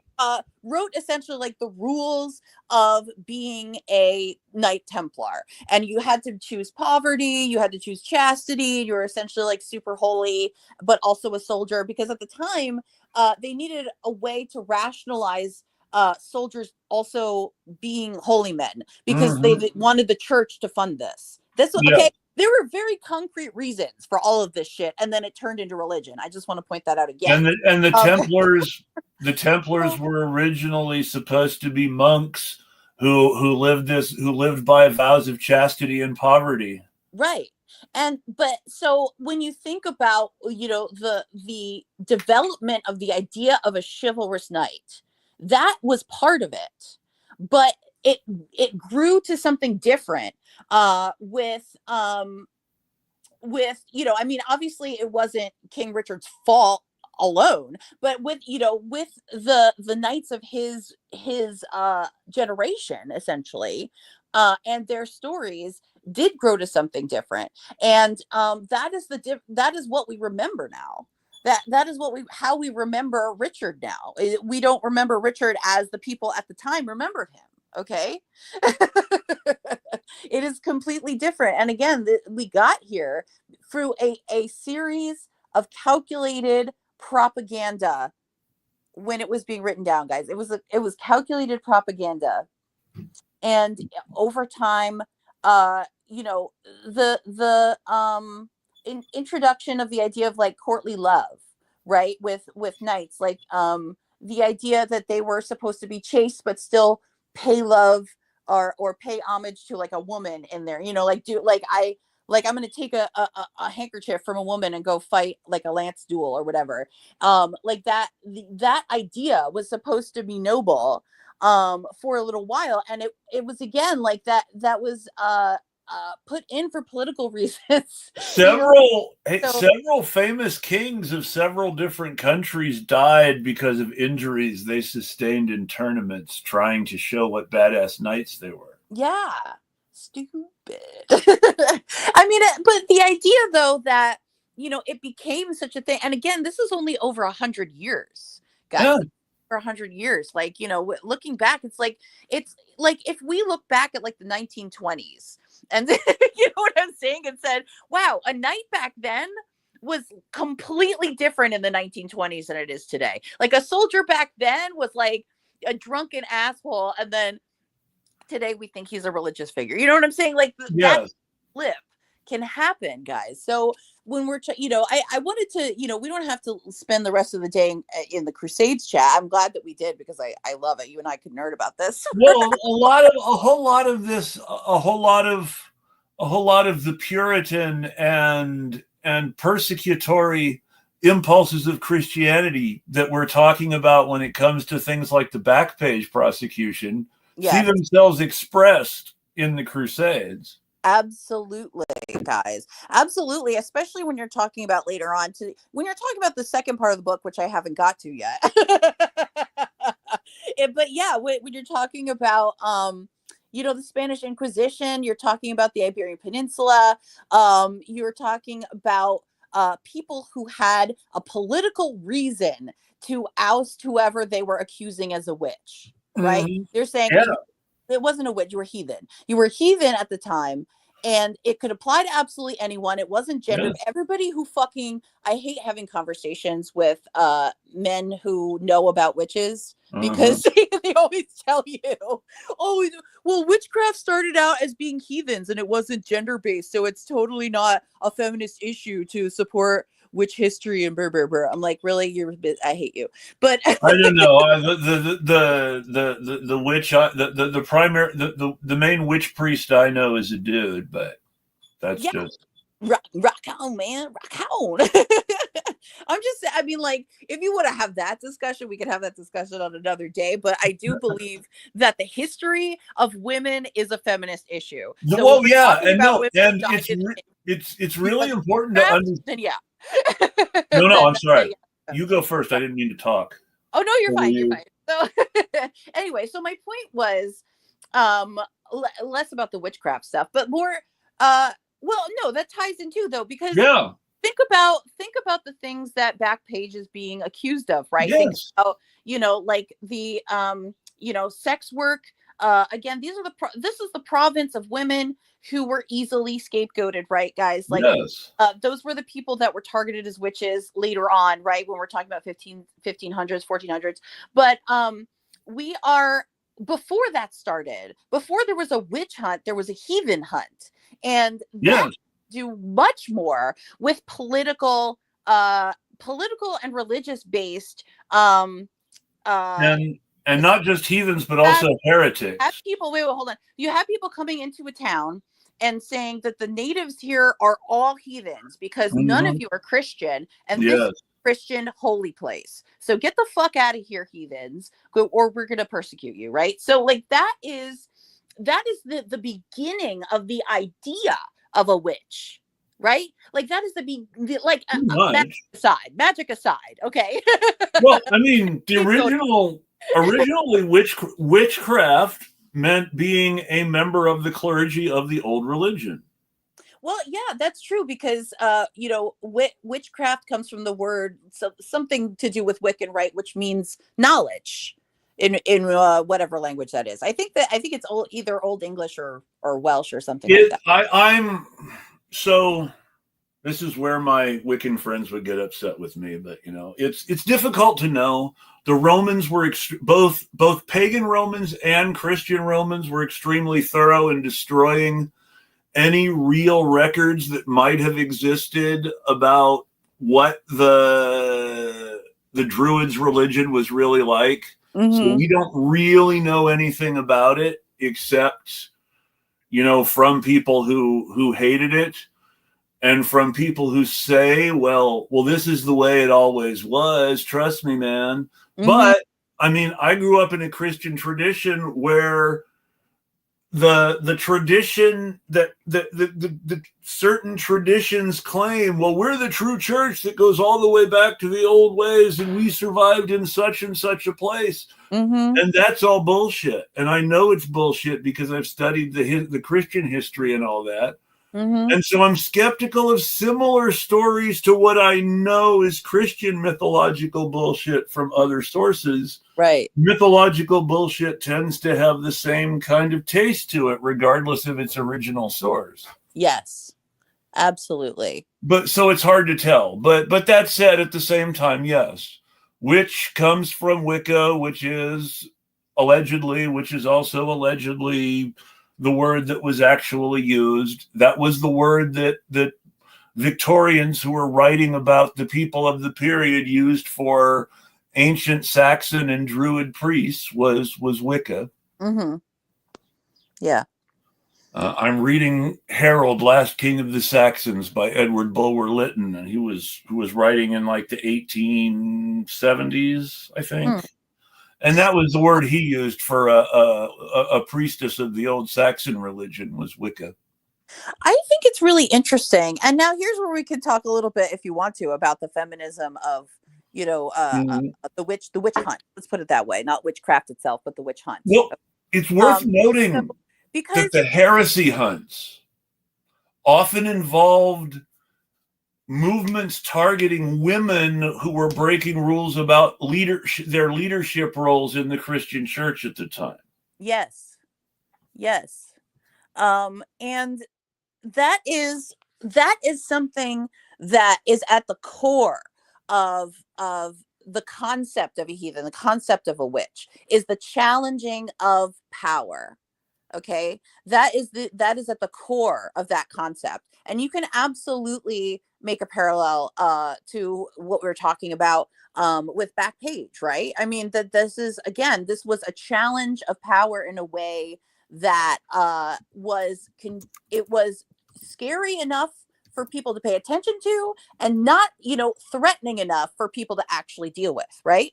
Wrote essentially like the rules of being a Knight Templar, and you had to choose poverty, you had to choose chastity, you were essentially like super holy, but also a soldier, because at the time, they needed a way to rationalize soldiers also being holy men, because they Hmm. wanted the church to fund this. This Yeah. okay. There were very concrete reasons for all of this shit, and then it turned into religion. I just want to point that out again. And Um, The Templars were originally supposed to be monks who lived by vows of chastity and poverty. right. And but so when you think about, you know, the development of the idea of a chivalrous knight, that was part of it, but it it grew to something different with, you know, I mean, obviously it wasn't King Richard's fault alone, but with, you know, with the knights of his generation essentially, and their stories did grow to something different. And that is that is what we remember now. That is what we how we remember Richard now. We don't remember Richard as the people at the time remembered him. Okay. It is completely different. And again, we got here through a series of calculated propaganda when it was being written down, guys. It was calculated propaganda. And over time, you know, the introduction of the idea of like courtly love, right, with knights, like the idea that they were supposed to be chaste but still pay love or pay homage to like a woman in there, you know, like do like I like I'm going to take a handkerchief from a woman and go fight like a lance duel or whatever. Like that that idea was supposed to be noble for a little while, and it was again like that was put in for political reasons. You know, so Several famous kings of several different countries died because of injuries they sustained in tournaments trying to show what badass knights they were. yeah, stupid. I mean, but the idea though that, you know, it became such a thing, and again, this is only over 100 years, Yeah. guys. For 100 years, like, you know, looking back, it's like if we look back at like the 1920s, and you know what I'm saying, and said, wow, a night back then was completely different in the 1920s than it is today. Like a soldier back then was like a drunken asshole, and then today we think he's a religious figure. You know what I'm saying? Like that Yes. flip can happen, guys. So when you know, I wanted to, you know, we don't have to spend the rest of the day in the Crusades chat. I'm glad that we did, because I love it. You and I could nerd about this. Well, a whole lot of this, a whole lot of the Puritan and persecutory impulses of Christianity that we're talking about when it comes to things like the back page prosecution see Yes, themselves expressed in the Crusades. absolutely, guys. Absolutely, especially when you're talking about later on to when you're talking about the second part of the book, which I haven't got to yet. But yeah, when you're talking about you know, the Spanish Inquisition, you're talking about the Iberian Peninsula, you're talking about people who had a political reason to oust whoever they were accusing as a witch, right? Mm-hmm. They're saying Yeah. it wasn't a witch, you were heathen. You were heathen at the time, and it could apply to absolutely anyone. It wasn't gendered. Yes. Everybody who fucking, I hate having conversations with men who know about witches, Uh-huh. because they always tell you, oh, well, witchcraft started out as being heathens and it wasn't gender based, so it's totally not a feminist issue to support witch history and brr. I'm like, really? I hate you. But I don't know. The witch, the primary, the main witch priest I know is a dude, but that's yeah, just rock on, man, rock on. I mean, like, if you want to have that discussion, we could have that discussion on another day. But I do believe that the history of women is a feminist issue. So when well, we're yeah, talking and about no, women and died in it's really because important to craft, understand. then yeah. No, I'm Yeah, sorry. yeah, You go feminism. first. I didn't mean to talk. Oh no, you're Over fine. You're you. fine. So anyway, so my point was um less about the witchcraft stuff, but more well, no, that ties in too though, because Yeah. think about the things that Backpage is being accused of, right? Think Yes. about, like the sex work. Again, this is the province of women who were easily scapegoated, right, guys? Like, Yes. those were the people that were targeted as witches later on, right? When we're talking about 1500s, 1400s. But we are, before that started, before there was a witch hunt, there was a heathen hunt. And that Yes. do much more with political and religious based uh And not just heathens, but had also had heretics. people, wait, hold on. You have people coming into a town and saying that the natives here are all heathens because none of Hmm. you are Christian, and this is Yes. a Christian holy place. So get the fuck out of here, heathens, or we're gonna persecute you, right? So like that is the beginning of the idea of a witch, right? Like that is like Too much. magic aside, okay. Well, I mean, the Scapegoat. originally witchcraft meant being a member of the clergy of the old religion. Well, yeah, that's true because witchcraft comes from the word, something to do with Wiccan, right, which means knowledge in whatever language that is. I think it's either Old English or Welsh or something like that. I'm so this is where my Wiccan friends would get upset with me, but it's difficult to know. The Romans were both pagan Romans and Christian Romans were extremely thorough in destroying any real records that might have existed about what the Druids' religion was really like. So Mm-hmm. we don't really know anything about it except from people who hated it and from people who say, well, this is the way it always was. Trust me, man. Mm-hmm. But I mean, I grew up in a Christian tradition where the tradition that the certain traditions claim, well, we're the true church that goes all the way back to the old ways, and we survived in such and such a place. Mm-hmm. And that's all bullshit. And I know it's bullshit because I've studied the Christian history and all that. Mm-hmm. And so I'm skeptical of similar stories to what I know is Christian mythological bullshit from other sources. Right. Mythological bullshit tends to have the same kind of taste to it, regardless of its original source. Yes. Absolutely. But so it's hard to tell. But that said, at the same time, yes, which comes from Wicca, which is also allegedly the word that was actually used. That was the word that Victorians who were writing about the people of the period used for ancient Saxon and Druid priests was Wicca. Mm-hmm. Yeah. I'm reading Harold, Last King of the Saxons by Edward Bulwer Lytton, and who was writing in like the 1870s, I think. Mm. And that was the word he used for a priestess of the old Saxon religion was Wicca. I think it's really interesting. And now here's where we can talk a little bit, if you want to, about the feminism of, Mhm. the witch hunt. Let's put it that way, not witchcraft itself, but the witch hunt. Well, it's worth Um, so noting that because the heresy hunts often involved movements targeting women who were breaking rules about their leadership roles in the Christian church at the time. yes, yes, and that is something that is at the core of the concept of a heathen, the concept of a witch, is the challenging of power. Okay, that is at the core of that concept, and you can absolutely make a parallel to what we were talking about with Backpage, right? I mean, that this is, again, this was a challenge of power in a way that it was scary enough for people to pay attention to, and not, threatening enough for people to actually deal with, right?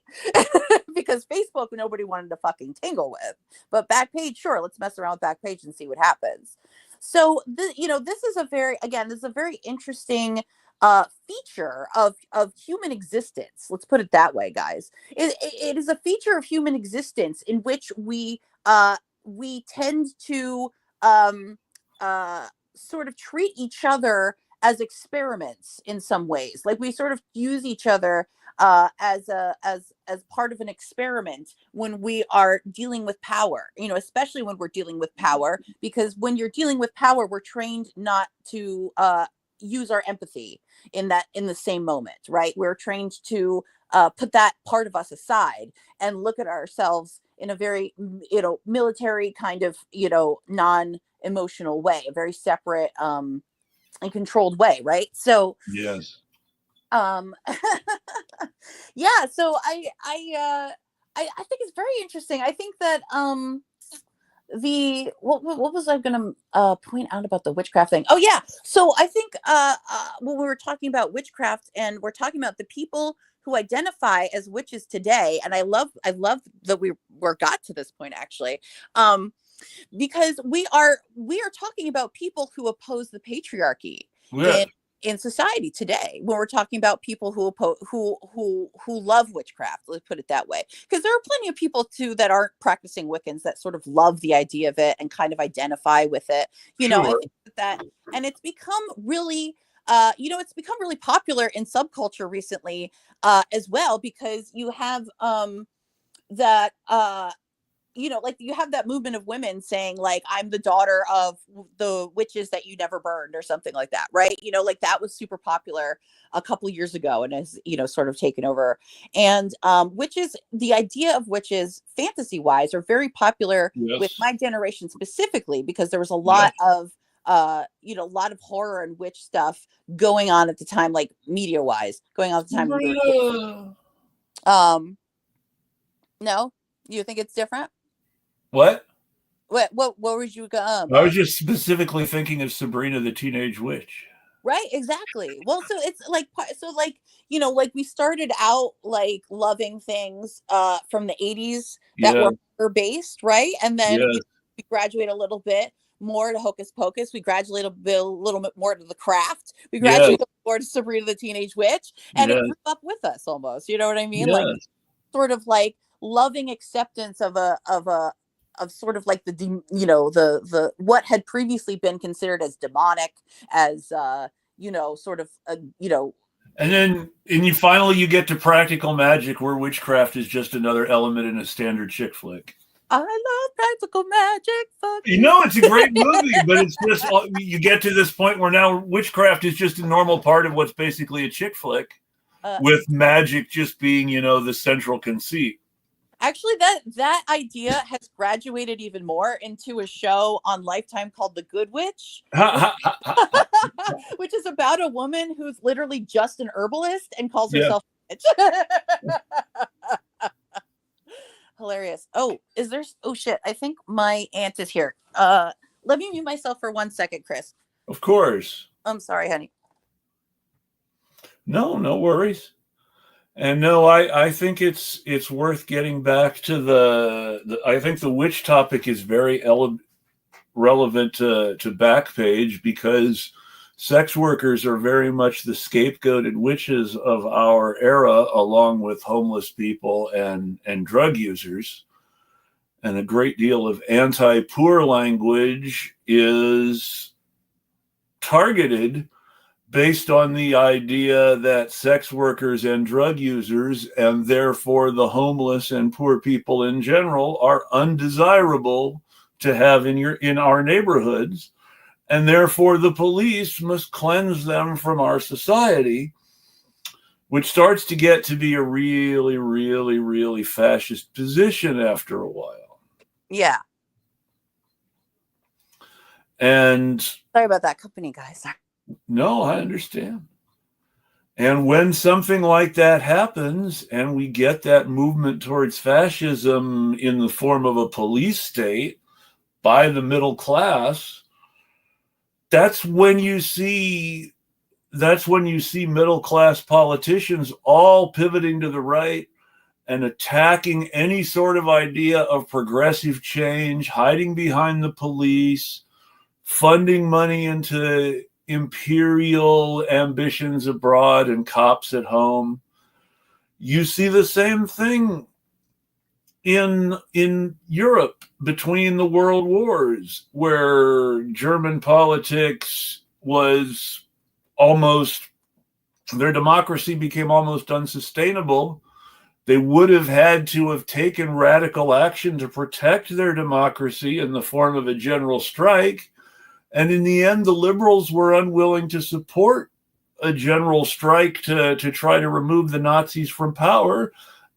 Because Facebook, nobody wanted to fucking tingle with. But Backpage, sure, let's mess around with Backpage and see what happens. So this is a very interesting feature of human existence. Let's put it that way, guys. It is a feature of human existence in which we tend to um, sort of treat each other as experiments in some ways. Like, we sort of use each other as part of an experiment when we are dealing with power. Especially when we're dealing with power, because when you're dealing with power, we're trained not to use our empathy in the same moment, right? We're trained to put that part of us aside and look at ourselves in a very military kind of non-emotional way, a very separate and controlled way, right? So Yes. um yeah, so I think it's very interesting. I think that the what was I going to point out about the witchcraft thing? Oh yeah, so I think when we were talking about witchcraft, and we're talking about the people who identify as witches today, and I love that we got to this point, actually, because we are talking about people who oppose the patriarchy Yeah. in society today. When we're talking about people who love witchcraft, let's put it that way, because there are plenty of people too that aren't practicing Wiccans that sort of love the idea of it and kind of identify with it. I Sure. think that, and it's become really it's become really popular in subculture recently, as well, because you have that like, you have that movement of women saying, like, I'm the daughter of the witches that you never burned, or something like that, right? Like, that was super popular a couple years ago, and has sort of taken over. And witches, the idea of witches, fantasy wise, are very popular with Yes. my generation specifically, because there was a Yes. lot of a lot of horror and witch stuff going on at the time, like media wise, going on at the time we were kids. um no, you think it's different? What? What was you I was just specifically thinking of Sabrina the Teenage Witch. right, exactly. Well, so it's like, like, we started out like loving things from the 80s that Yeah. were horror based, right? And then Yes. we graduate a little bit more to Hocus Pocus. We graduate a little bit more to The Craft. We Yes. graduate more to Sabrina the Teenage Witch, and it Yes. grew up with us almost. You know what I mean? Like, Yes. sort of like loving acceptance of sort of like the what had previously been considered as demonic, as sort of And then, you get to Practical Magic, where witchcraft is just another element in a standard chick flick. I love practical magic, fuck You you. know, it's a great movie, but it's just you get to this point where now witchcraft is just a normal part of what's basically a chick flick, uh with magic just being, the central conceit. Actually, that idea has graduated even more into a show on Lifetime called The Good Witch, which which is about a woman who's literally just an herbalist and calls Yeah. herself a witch. Hilarious. Oh shit, I think my aunt is here. Let me mute myself for 1 second, Chris. Of course. I'm sorry, honey. No, no worries. And no, I think it's worth getting back to the I think the witch topic is very relevant to Backpage, because sex workers are very much the scapegoated witches of our era, along with homeless people and drug users. And a great deal of anti-poor language is targeted based on the idea that sex workers and drug users, and therefore the homeless and poor people in general, are undesirable to have in our neighborhoods, and therefore the police must cleanse them from our society, which starts to get to be a really, really, really fascist position after a while. Yeah. And Sorry about that company, guys. no, I understand. And when something like that happens and we get that movement towards fascism in the form of a police state by the middle class, that's when you see middle class politicians all pivoting to the right and attacking any sort of idea of progressive change, hiding behind the police, funding money into imperial ambitions abroad and cops at home. You see the same thing in Europe between the world wars, where German politics was almost, their democracy became almost unsustainable. They would have had to have taken radical action to protect their democracy in the form of a general strike. And in the end, the liberals were unwilling to support a general strike to try to remove the Nazis from power,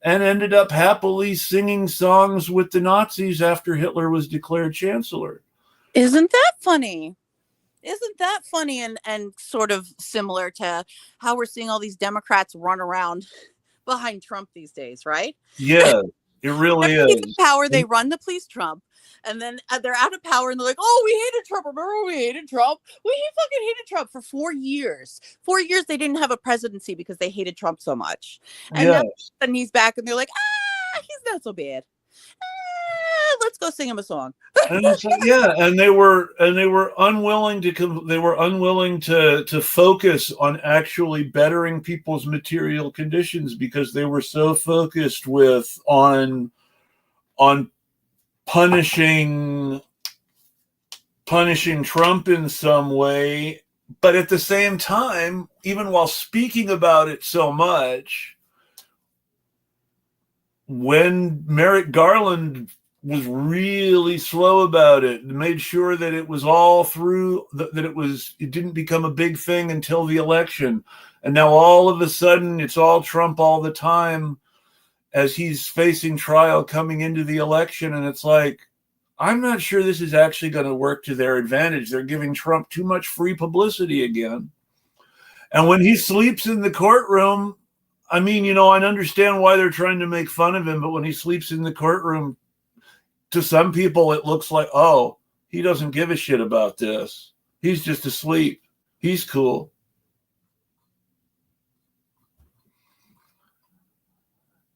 and ended up happily singing songs with the Nazis after Hitler was declared chancellor. Isn't that funny? Isn't that funny and sort of similar to how we're seeing all these Democrats run around behind Trump these days, right? Yeah, it really Every is. power they run to please Trump, and then they're out of power and they're like, "Oh, we hated Trump. Remember, we hated Trump. We fucking hated Trump for 4 years. 4 years they didn't have a presidency because they hated Trump so much, and Yeah. now suddenly he's back and they're like, he's not so bad. Let's go sing him a song." And so, yeah, and they were unwilling to focus on actually bettering people's material conditions, because they were so focused on punishing Trump in some way. But at the same time, even while speaking about it so much, when Merrick Garland was really slow about it and made sure that it was all through, that it didn't become a big thing until the election. And now all of a sudden it's all Trump all the time as he's facing trial coming into the election. And it's like, I'm not sure this is actually going to work to their advantage. They're giving Trump too much free publicity again. And when he sleeps in the courtroom, I mean, I understand why they're trying to make fun of him, but when he sleeps in the courtroom, to some people, it looks like, oh, he doesn't give a shit about this. He's just asleep. He's cool.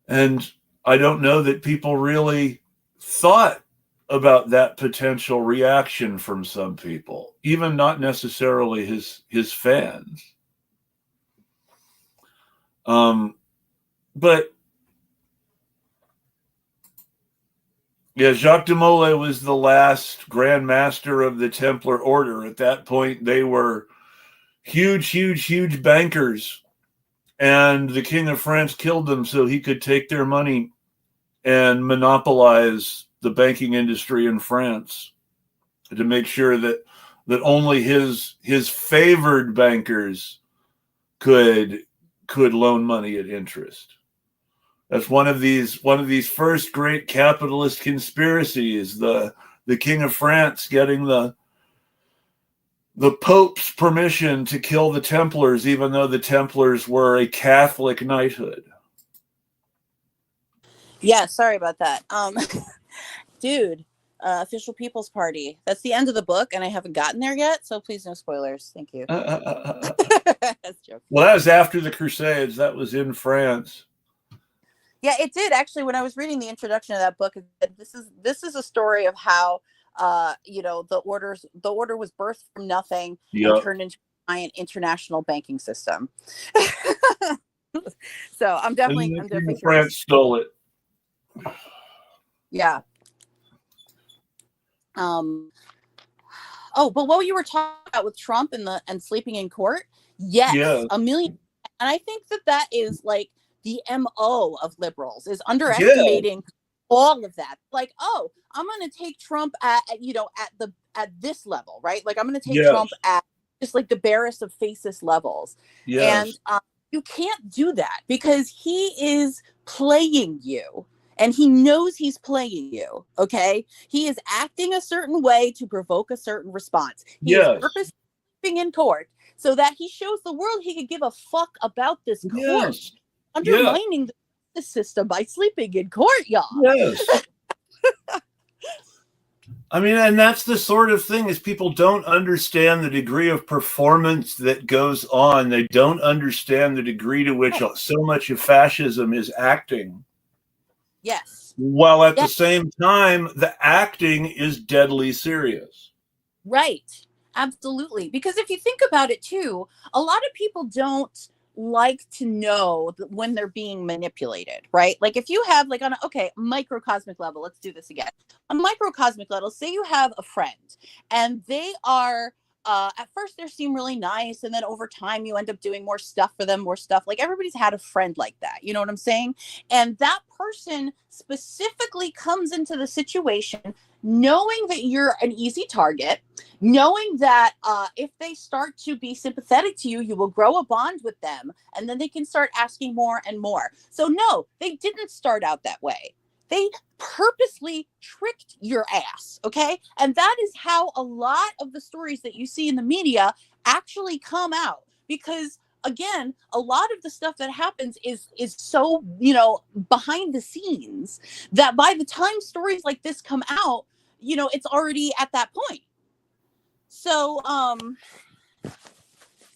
And I don't know that people really thought about that potential reaction from some people, even not necessarily his fans. But yeah, Jacques de Molay was the last Grand Master of the Templar Order. At that point, they were huge bankers, and the King of France killed them so he could take their money and monopolize the banking industry in France, to make sure that only his favored bankers could loan money at interest. That's one of these first great capitalist conspiracies. The King of France getting the Pope's permission to kill the Templars, even though the Templars were a Catholic knighthood. Yeah, sorry about that. Dude, Official People's Party. That's the end of the book, and I haven't gotten there yet, so please no spoilers. Thank you. That's joking. Well, that was after the Crusades. That was in France. Yeah, it did actually. When I was reading the introduction of that book, this is a story of how the order was birthed from nothing and turned into a giant international banking system. So I'm definitely France stole it. Yeah. Oh, but what you were talking about with Trump and sleeping in court, yes, a million. And I think that is like the MO of liberals, is underestimating all of that. Like, oh, I'm going to take Trump at this level, right? Like, I'm going to take Trump at just like the barest of faceless levels. And you can't do that because he is playing you. and he knows he's playing you. Okay, he is acting a certain way to provoke a certain response. He is Yes. purposely sleeping in court so that he shows the world he could give a fuck about this court, Yes. undermining the system by sleeping in court, y'all. Yes. I mean, and that's the sort of thing is people don't understand the degree of performance that goes on. They don't understand the degree to which so much of fascism is acting. Yes. While at the same time, the acting is deadly serious. Right. Absolutely. Because if you think about it too, a lot of people don't like to know that when they're being manipulated, right? Like if you have like on a microcosmic level, let's do this again. On a microcosmic level, say you have a friend and they are at first they seem really nice, and then over time you end up doing more stuff for them, more stuff. Like everybody's had a friend like that, you know what I'm saying? And that person specifically comes into the situation knowing that you're an easy target, knowing that if they start to be sympathetic to you, you will grow a bond with them, and then they can start asking more and more. So no, they didn't start out that way. They purposely tricked your ass, okay? And that is how a lot of the stories that you see in the media actually come out. Because again, a lot of the stuff that happens is so, behind the scenes, that by the time stories like this come out, it's already at that point. So I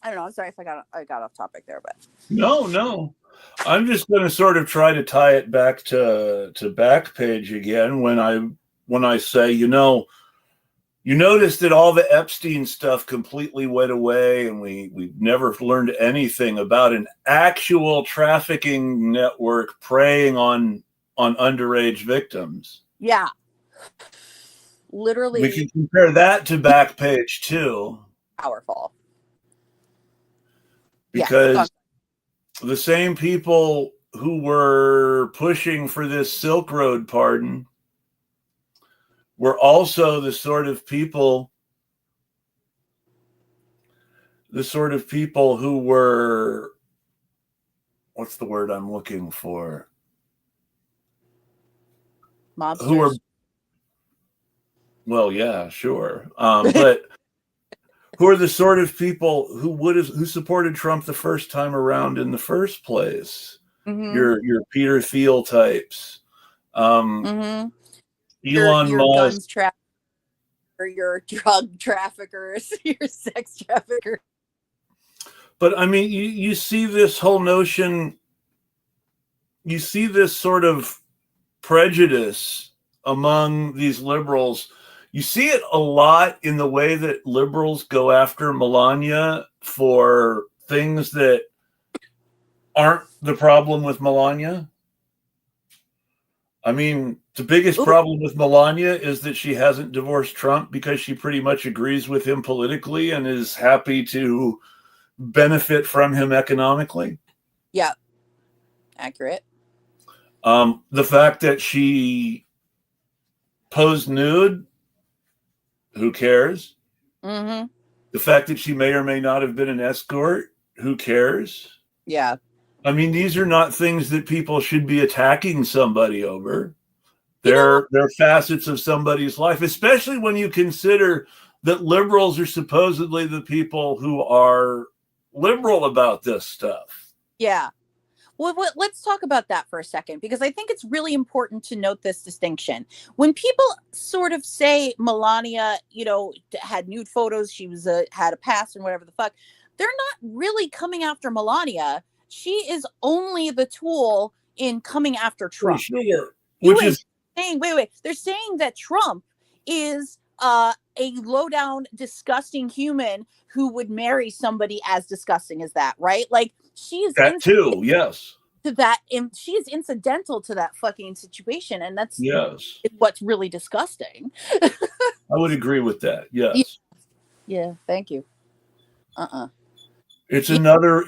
don't know. I'm sorry if I got off topic there, but No. I'm just going to sort of try to tie it back to Backpage again when I say, you notice that all the Epstein stuff completely went away, and we've never learned anything about an actual trafficking network preying on underage victims. Yeah. Literally. We can compare that to Backpage too. Powerful. Because the same people who were pushing for this Silk Road pardon were also the sort of people who were, what's the word I'm looking for? Mobsters. Who were, well, yeah, sure. But who are the sort of people who supported Trump the first time around in the first place? Mm-hmm. Your Peter Thiel types. Mm-hmm. Elon your Musk. Guns traffickers, or your drug traffickers, your sex traffickers. But I mean, you see this whole notion, you see this sort of prejudice among these liberals. You see it a lot in the way that liberals go after Melania for things that aren't the problem with Melania. I mean, the biggest problem with Melania is that she hasn't divorced Trump because she pretty much agrees with him politically and is happy to benefit from him economically. Yeah. Accurate. The fact that she posed nude, who cares? Mm-hmm. The fact that she may or may not have been an escort, who cares? Yeah. I mean, these are not things that people should be attacking somebody over. They're facets of somebody's life, especially when you consider that liberals are supposedly the people who are liberal about this stuff. Yeah. Well, let's talk about that for a second, because I think it's really important to note this distinction. When people sort of say Melania, had nude photos, she was had a past and whatever the fuck, they're not really coming after Melania. She is only the tool in coming after Trump. For sure. Which is saying, wait. They're saying that Trump is a low down, disgusting human who would marry somebody as disgusting as that, right? Like she's that too, yes. To that, she is incidental to that fucking situation, and that's what's really disgusting. I would agree with that. Yes. Yeah. Thank you. It's another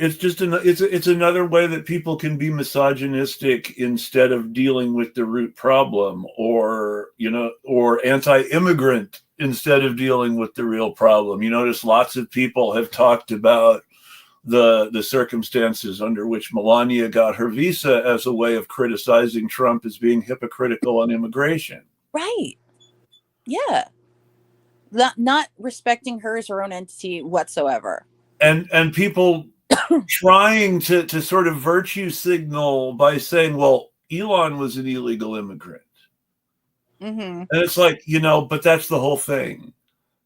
way that people can be misogynistic instead of dealing with the root problem, or anti-immigrant instead of dealing with the real problem. You notice lots of people have talked about the circumstances under which Melania got her visa as a way of criticizing Trump as being hypocritical on immigration. Right. Yeah. Not respecting her as her own entity whatsoever. And people trying to sort of virtue signal by saying, well, Elon was an illegal immigrant. Mm-hmm. And it's like, but that's the whole thing.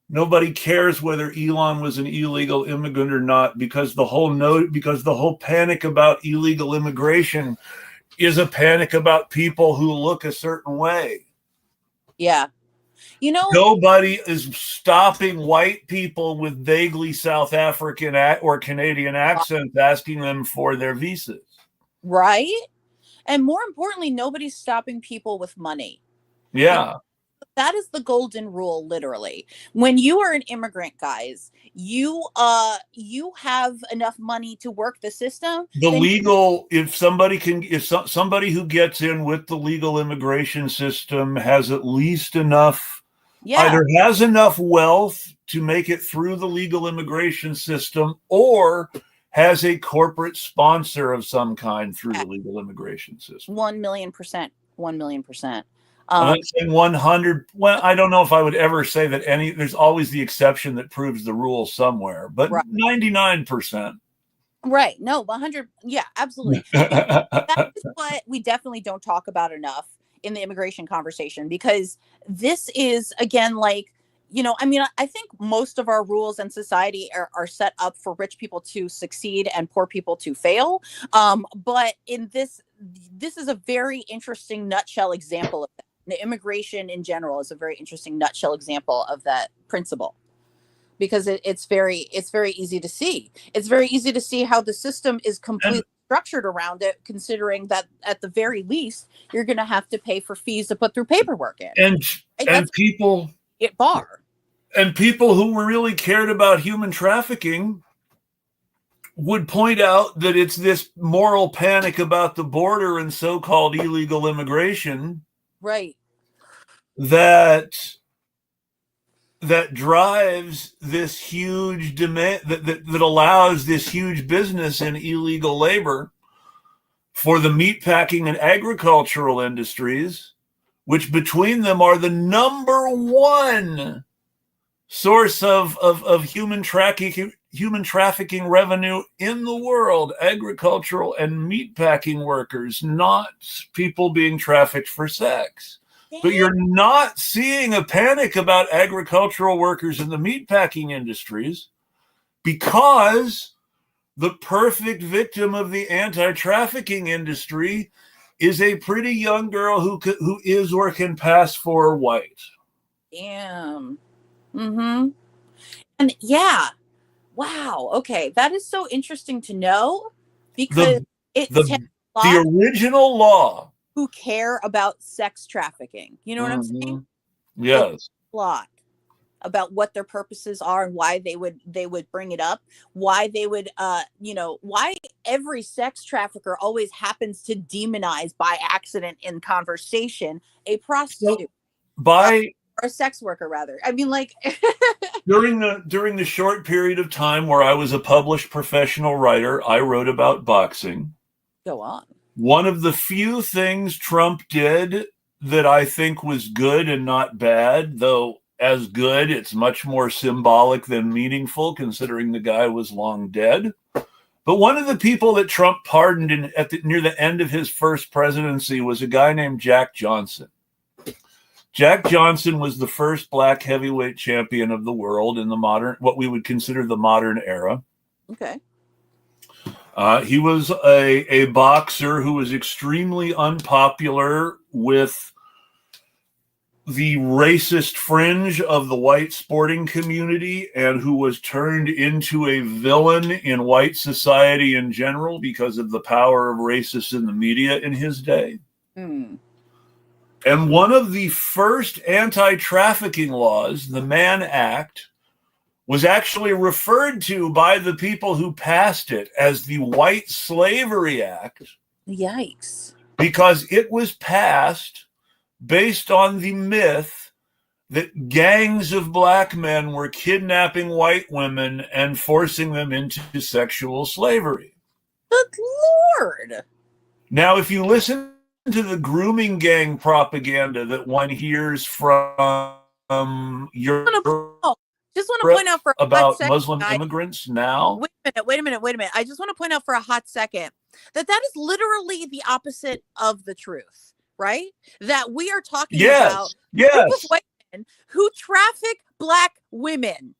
Nobody cares whether Elon was an illegal immigrant or not, because the whole panic about illegal immigration is a panic about people who look a certain way. Yeah. Nobody is stopping white people with vaguely South African or Canadian accents asking them for their visas. Right. And more importantly, nobody's stopping people with money. Yeah. That is the golden rule, literally. When you are an immigrant, guys, you have enough money to work the system. If somebody who gets in with the legal immigration system has at least enough, either has enough wealth to make it through the legal immigration system, or has a corporate sponsor of some kind through the legal immigration system. 1,000,000%. 1,000,000%. I'm not saying 100. Well, I don't know if I would ever say that there's always the exception that proves the rule somewhere, but 99%. Right. No, 100. Yeah, absolutely. That is what we definitely don't talk about enough in the immigration conversation, because this is, again, like, I think most of our rules and society are set up for rich people to succeed and poor people to fail. But in this is a very interesting nutshell example of that. The immigration in general is a very interesting nutshell example of that principle, because it's very easy to see. It's very easy to see how the system is completely structured around it, considering that at the very least you're going to have to pay for fees to put through paperwork in. And people who really cared about human trafficking would point out that it's this moral panic about the border and so-called illegal immigration, right, that drives this huge demand, that allows this huge business in illegal labor for the meatpacking and agricultural industries, which between them are the number one source of human trafficking revenue in the world. Agricultural and meatpacking workers, not people being trafficked for sex. But you're not seeing a panic about agricultural workers in the meatpacking industries, because the perfect victim of the anti-trafficking industry is a pretty young girl who is or can pass for white. Damn. Mm-hmm. And yeah. Wow. Okay. That is so interesting to know, because the original law who care about sex trafficking. You know what I'm saying? Yes. A lot about what their purposes are and why they would bring it up, why they would why every sex trafficker always happens to demonize by accident in conversation a prostitute, or a sex worker, rather. I mean, like, during the short period of time where I was a published professional writer, I wrote about boxing. Go on. One of the few things Trump did that I think was good and not bad, though as good, it's much more symbolic than meaningful, considering the guy was long dead. But one of the people that Trump pardoned near the end of his first presidency was a guy named Jack Johnson. Jack Johnson was the first black heavyweight champion of the world in what we would consider the modern era. Okay. He was a boxer who was extremely unpopular with the racist fringe of the white sporting community, and who was turned into a villain in white society in general because of the power of racists in the media in his day. Mm. And one of the first anti-trafficking laws, the Mann Act, was actually referred to by the people who passed it as the White Slavery Act. Yikes. Because it was passed based on the myth that gangs of black men were kidnapping white women and forcing them into sexual slavery. Good Lord. Now, if you listen to the grooming gang propaganda that one hears from Europe Just want to point out for a hot about second, Muslim immigrants now. Wait a minute. I just want to point out for a hot second that is literally the opposite of the truth, right? That we are talking about a group of white men who traffic black women,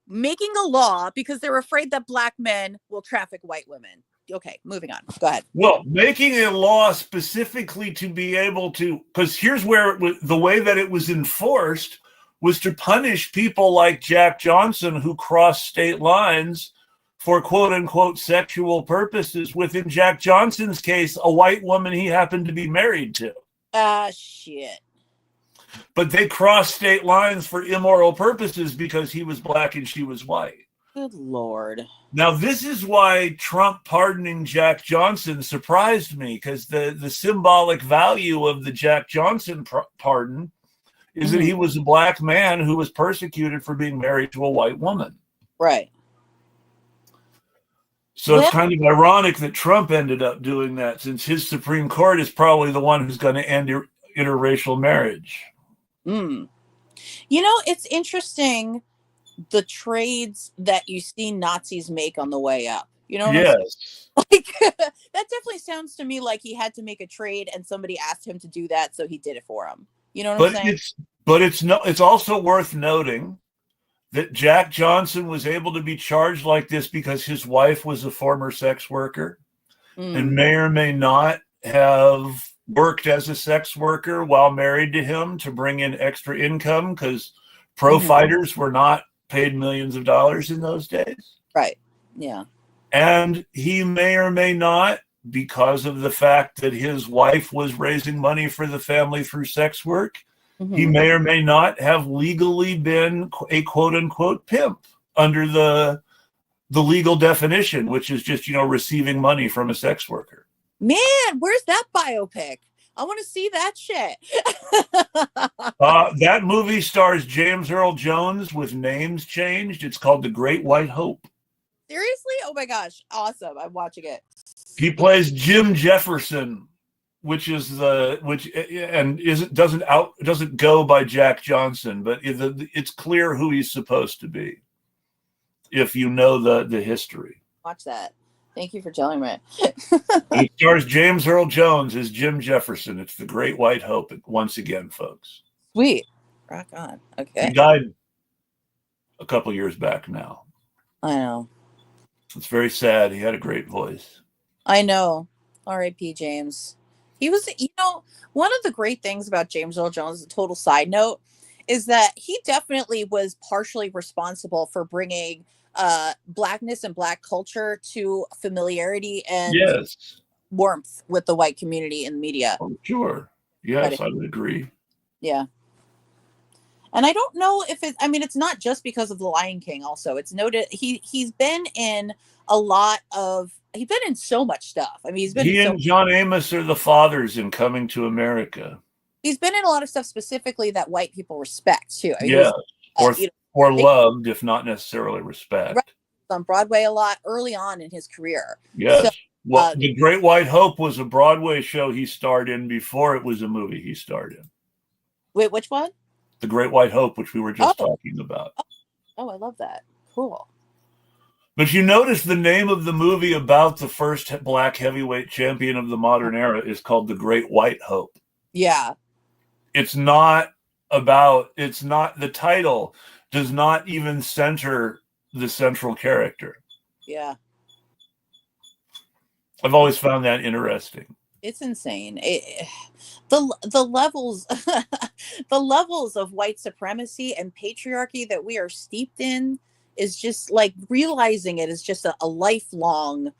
making a law because they're afraid that black men will traffic white women. Okay, moving on. Go ahead. Well, making a law specifically to be able to, because here's where the way that it was enforced was to punish people like Jack Johnson who crossed state lines for quote unquote sexual purposes. Within Jack Johnson's case, a white woman he happened to be married to. Shit. But they crossed state lines for immoral purposes because he was black and she was white. Good Lord. Now, this is why Trump pardoning Jack Johnson surprised me, because the symbolic value of the Jack Johnson pardon is that he was a black man who was persecuted for being married to a white woman. Right. So it's kind of ironic that Trump ended up doing that, since his Supreme Court is probably the one who's going to end interracial marriage. You know, it's interesting the trades that you see Nazis make on the way up. You know what I'm saying? Like, that definitely sounds to me like he had to make a trade and somebody asked him to do that, so he did it for him. You know what I'm saying? It's also worth noting that Jack Johnson was able to be charged like this because his wife was a former sex worker and may or may not have worked as a sex worker while married to him to bring in extra income, because pro fighters were not paid millions of dollars in those days. Right. Yeah. And he may or may not, because of the fact that his wife was raising money for the family through sex work, he may or may not have legally been a quote unquote pimp under the legal definition, which is just, receiving money from a sex worker. Man, where's that biopic? I want to see that shit. That movie stars James Earl Jones with names changed. It's called The Great White Hope. Seriously? Oh my gosh. Awesome. I'm watching it. He plays Jim Jefferson, doesn't go by Jack Johnson, but it's clear who he's supposed to be if you know the history. Watch that. Thank you for telling me. It stars James Earl Jones as Jim Jefferson. It's The Great White Hope once again, folks. Sweet. Rock on. Okay. He died a couple years back now. I know. It's very sad. He had a great voice. I know. R.I.P. James. He was, one of the great things about James Earl Jones, a total side note, is that he definitely was partially responsible for bringing blackness and black culture to familiarity and warmth with the white community in the media. Oh, sure. Yes, I would agree. Yeah. And I don't know if it's not just because of The Lion King also. It's noted he's been in so much stuff. I mean, he and John Amos are the fathers in Coming to America. He's been in a lot of stuff specifically that white people respect too. I mean, or loved, if not necessarily respect. Right, on Broadway a lot early on in his career. Yes. So, well, The Great White Hope was a Broadway show he starred in before it was a movie he starred in. Wait, which one? The Great White Hope, which we were just talking about. Oh, I love that. Cool. But you notice the name of the movie about the first black heavyweight champion of the modern era is called The Great White Hope. Yeah. The title does not even center the central character. Yeah. I've always found that interesting. It's insane. The levels the levels of white supremacy and patriarchy that we are steeped in is just like realizing it is just a lifelong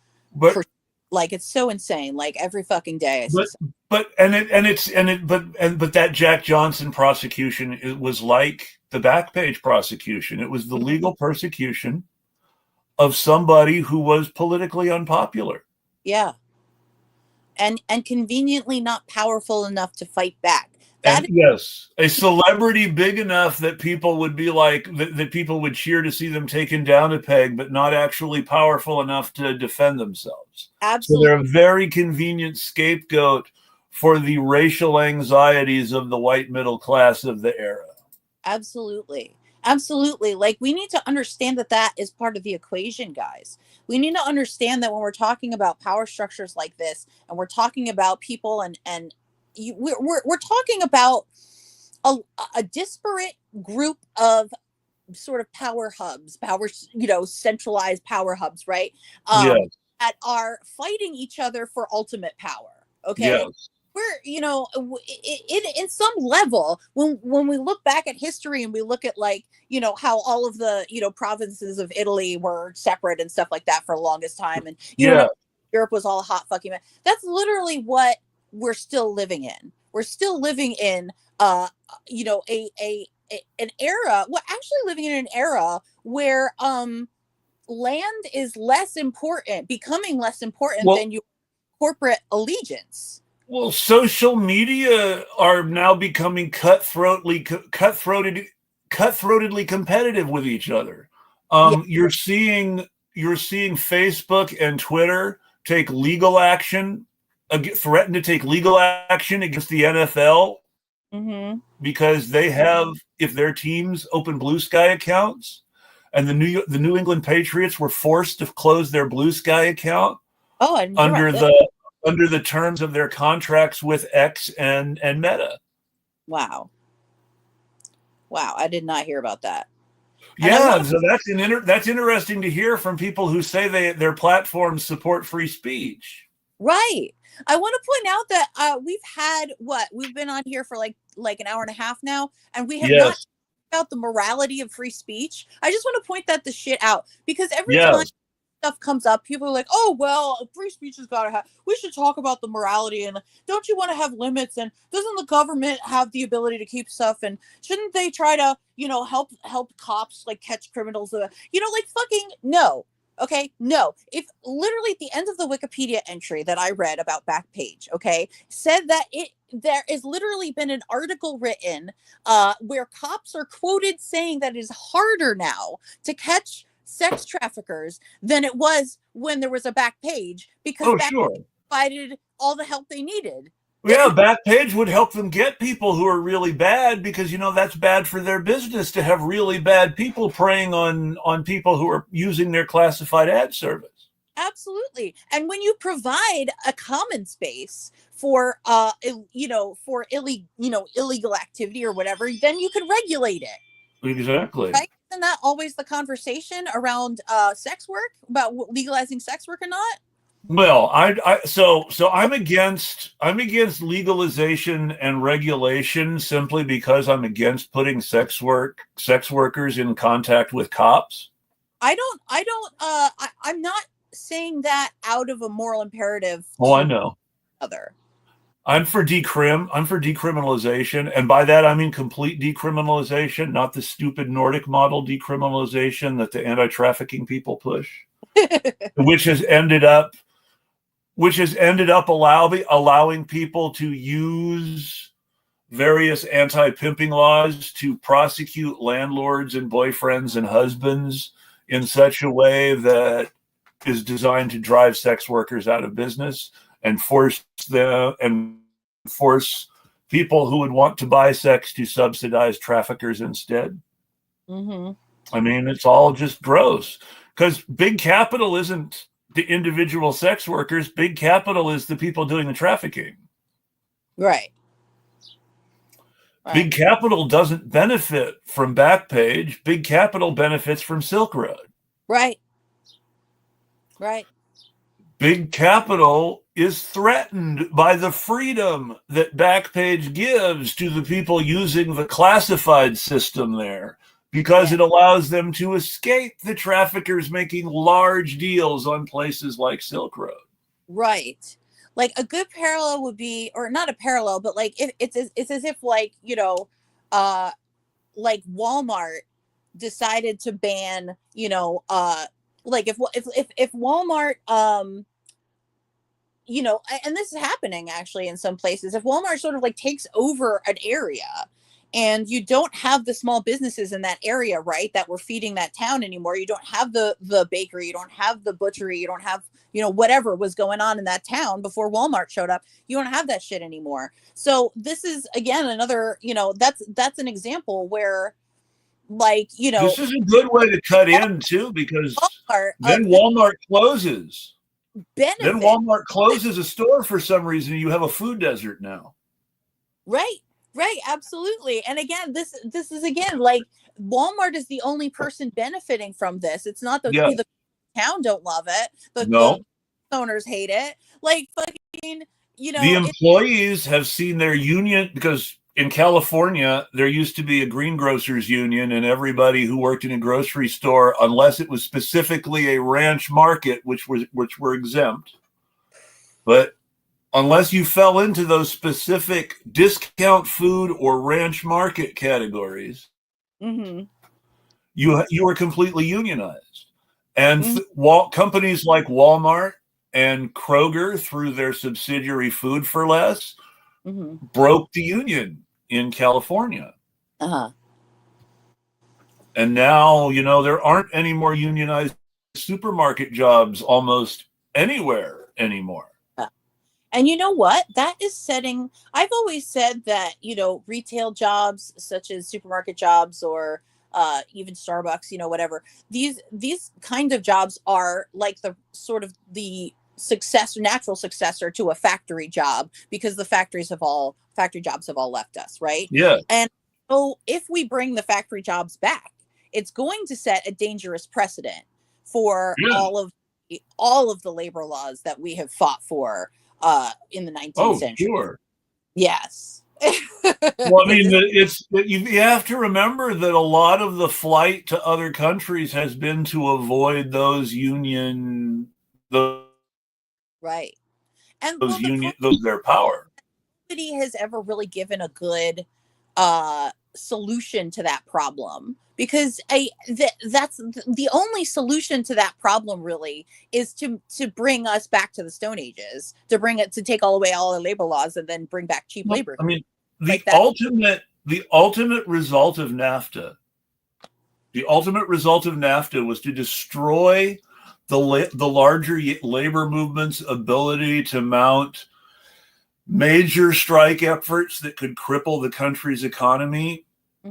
it's so insane. Like every fucking day. But that Jack Johnson prosecution, it was like the Backpage prosecution. It was the legal persecution of somebody who was politically unpopular. Yeah. And conveniently not powerful enough to fight back. That And is yes, a celebrity big enough that people would be like, that people would cheer to see them taken down a peg, but not actually powerful enough to defend themselves. So absolutely. they're a very convenient scapegoat for the racial anxieties of the white middle class of the era. Absolutely. Absolutely. Like, we need to understand that that is part of the equation, guys. We need to understand that when we're talking about power structures like this, and we're talking about people, and we're talking about a, a disparate group of sort of power hubs, centralized power hubs, right? Yes, That are fighting each other for ultimate power. Okay. yes, We're, in some level, when we look back at history and we look at, like, how all of the, provinces of Italy were separate and stuff like that for the longest time, and yeah. Europe was all a hot fucking mess. That's literally what we're still living in. We're still living in an era, well, actually living in an era where land is less important, becoming less important Well, than your corporate allegiance. well, social media are now becoming cutthroatedly competitive with each other. Yeah. You're seeing Facebook and Twitter take legal action, threaten to take legal action against the NFL Mm-hmm. because they have, if their teams open Blue Sky accounts, and the New England Patriots were forced to close their Blue Sky account Oh, I didn't hear about under this. the terms of their contracts with X and Meta. Wow. Wow. I did not hear about that. And I want Yeah, so that's interesting to hear from people who say their platforms support free speech. Right. I want to point out that we've been on here for like an hour and a half now, and we have not Yes, talked about the morality of free speech. I just want to point that the shit out, because every time yes, stuff comes up, people are like, "Oh, well, free speech has got to have. We should talk about the morality, and don't you want to have limits? And doesn't the government have the ability to keep stuff? And shouldn't they try to, help cops, like, catch criminals? Like, fucking no." Okay, no. If literally at the end of the Wikipedia entry that I read about Backpage, okay, said that there has literally been an article written where cops are quoted saying that it is harder now to catch sex traffickers than it was when there was a Backpage, because oh Backpage sure. provided all the help they needed. Yeah, Backpage would help them get people who are really bad, because that's bad for their business to have really bad people preying on people who are using their classified ad service. Absolutely. And when you provide a common space for illegal activity or whatever, then you can regulate it. Exactly. Right? Isn't that always the conversation around sex work, about legalizing sex work or not? Well, so I'm against legalization and regulation simply because I'm against putting sex workers in contact with cops. I'm not saying that out of a moral imperative Oh, I to know. other. I'm for decriminalization, and by that I mean complete decriminalization, not the stupid Nordic model decriminalization that the anti-trafficking people push, which has ended up allowing people to use various anti-pimping laws to prosecute landlords and boyfriends and husbands in such a way that is designed to drive sex workers out of business and force people who would want to buy sex to subsidize traffickers instead. Mm-hmm. I mean, it's all just gross, because big capital isn't the individual sex workers. Big capital is the people doing the trafficking. Right. Right. Big capital doesn't benefit from Backpage. Big capital benefits from Silk Road. Right. Right. Big capital is threatened by the freedom that Backpage gives to the people using the classified system there, because it allows them to escape the traffickers making large deals on places like Silk Road. Right. Like, a good parallel would be, or not a parallel, but like, if it's as if, like, uh like Walmart decided to ban, like, if Walmart and this is happening actually in some places. If Walmart sort of like takes over an area and you don't have the small businesses in that area, right, that were feeding that town anymore, you don't have the bakery, you don't have the butchery, you don't have, whatever was going on in that town before Walmart showed up, you don't have that shit anymore. So this is again another, that's an example where, like, this is a good way to cut in too, because Walmart, then Walmart closes. benefit. Then Walmart closes a store for some reason. You have a food desert now. Right, absolutely. And again, this is again like Walmart is the only person benefiting from this. It's not the town don't love it. The owners hate it. Like fucking, the employees have seen their union, because in California, there used to be a greengrocers union, and everybody who worked in a grocery store, unless it was specifically a ranch market, which were exempt, but unless you fell into those specific discount food or ranch market categories, you were completely unionized. And companies like Walmart and Kroger, through their subsidiary Food for Less, broke the union in California. And now, there aren't any more unionized supermarket jobs almost anywhere anymore. And you know what? That is setting, I've always said that, retail jobs such as supermarket jobs or even Starbucks, whatever, these kind of jobs are like the sort of the natural successor to a factory job, because the factory jobs have all left us, right? Yeah. And so if we bring the factory jobs back, it's going to set a dangerous precedent for all of the labor laws that we have fought for in the 19th century. Sure. Yes. Well, I mean, you have to remember that a lot of the flight to other countries has been to avoid those right. And their power. Nobody has ever really given a good solution to that problem, because that's the only solution to that problem really is to bring us back to the Stone Ages, to take away all the labor laws and then bring back cheap labor. I mean, the ultimate result of NAFTA was to destroy the larger labor movement's ability to mount major strike efforts that could cripple the country's economy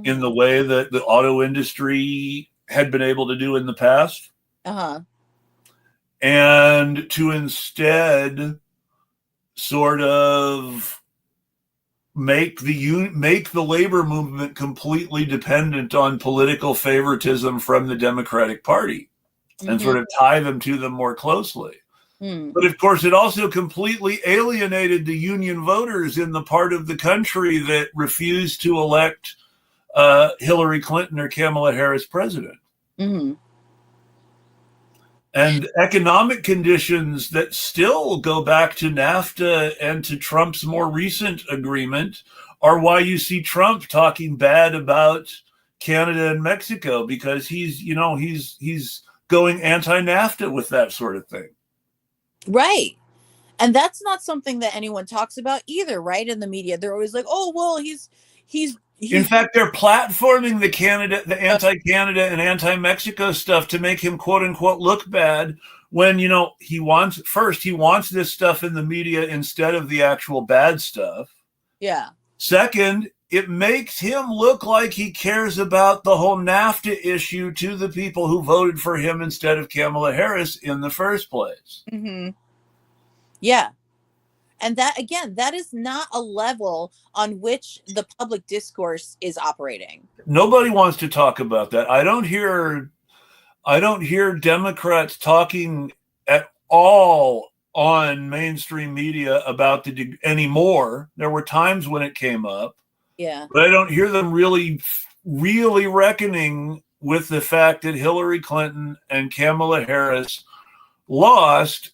in the way that the auto industry had been able to do in the past. And to instead sort of make the labor movement completely dependent on political favoritism from the Democratic Party and sort of tie them to them more closely. But of course, it also completely alienated the union voters in the part of the country that refused to elect Hillary Clinton or Kamala Harris president. And economic conditions that still go back to NAFTA and to Trump's more recent agreement are why you see Trump talking bad about Canada and Mexico, because he's going anti-NAFTA with that sort of thing. Right. And that's not something that anyone talks about either, right? In the media, they're always like, "Oh, well, he's." In fact, they're platforming the anti-Canada and anti-Mexico stuff to make him "quote unquote" look bad, when he wants this stuff in the media instead of the actual bad stuff. Yeah. Second, it makes him look like he cares about the whole NAFTA issue to the people who voted for him instead of Kamala Harris in the first place. Yeah. And that, again, that is not a level on which the public discourse is operating. Nobody wants to talk about that. I don't hear Democrats talking at all on mainstream media about anymore. There were times when it came up. Yeah. But I don't hear them really reckoning with the fact that Hillary Clinton and Kamala Harris lost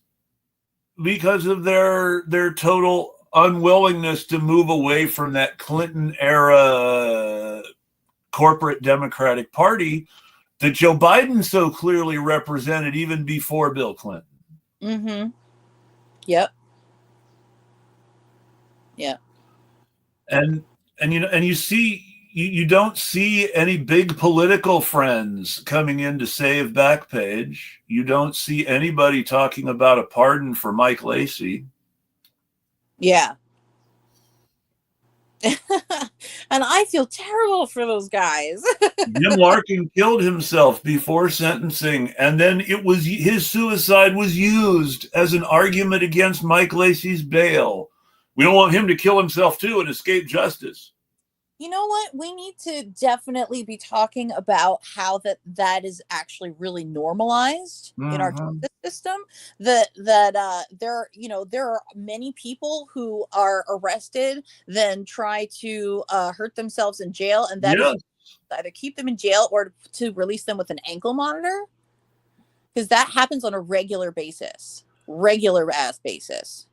because of their total unwillingness to move away from that Clinton era corporate Democratic Party that Joe Biden so clearly represented even before Bill Clinton. Yep. Yeah. And you see, you don't see any big political friends coming in to save Backpage. You don't see anybody talking about a pardon for Mike Lacey. Yeah. And I feel terrible for those guys. Jim Larkin killed himself before sentencing, and then his suicide was used as an argument against Mike Lacey's bail. We don't want him to kill himself too and escape justice. You know what? We need to definitely be talking about how that is actually really normalized in our justice system. That there, there are many people who are arrested, then try to hurt themselves in jail, and that is either keep them in jail or to release them with an ankle monitor, because that happens on a regular basis, regular ass basis.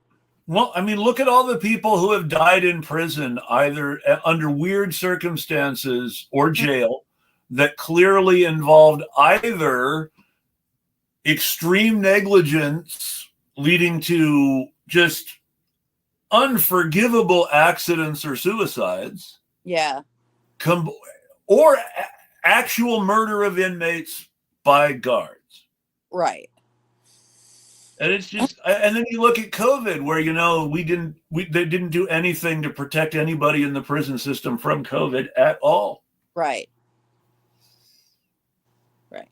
Well, I mean, look at all the people who have died in prison, either under weird circumstances or jail, that clearly involved either extreme negligence leading to just unforgivable accidents or suicides. Yeah. Or actual murder of inmates by guards. Right. And it's just, and then you look at COVID, where they didn't do anything to protect anybody in the prison system from COVID at all. Right. Right.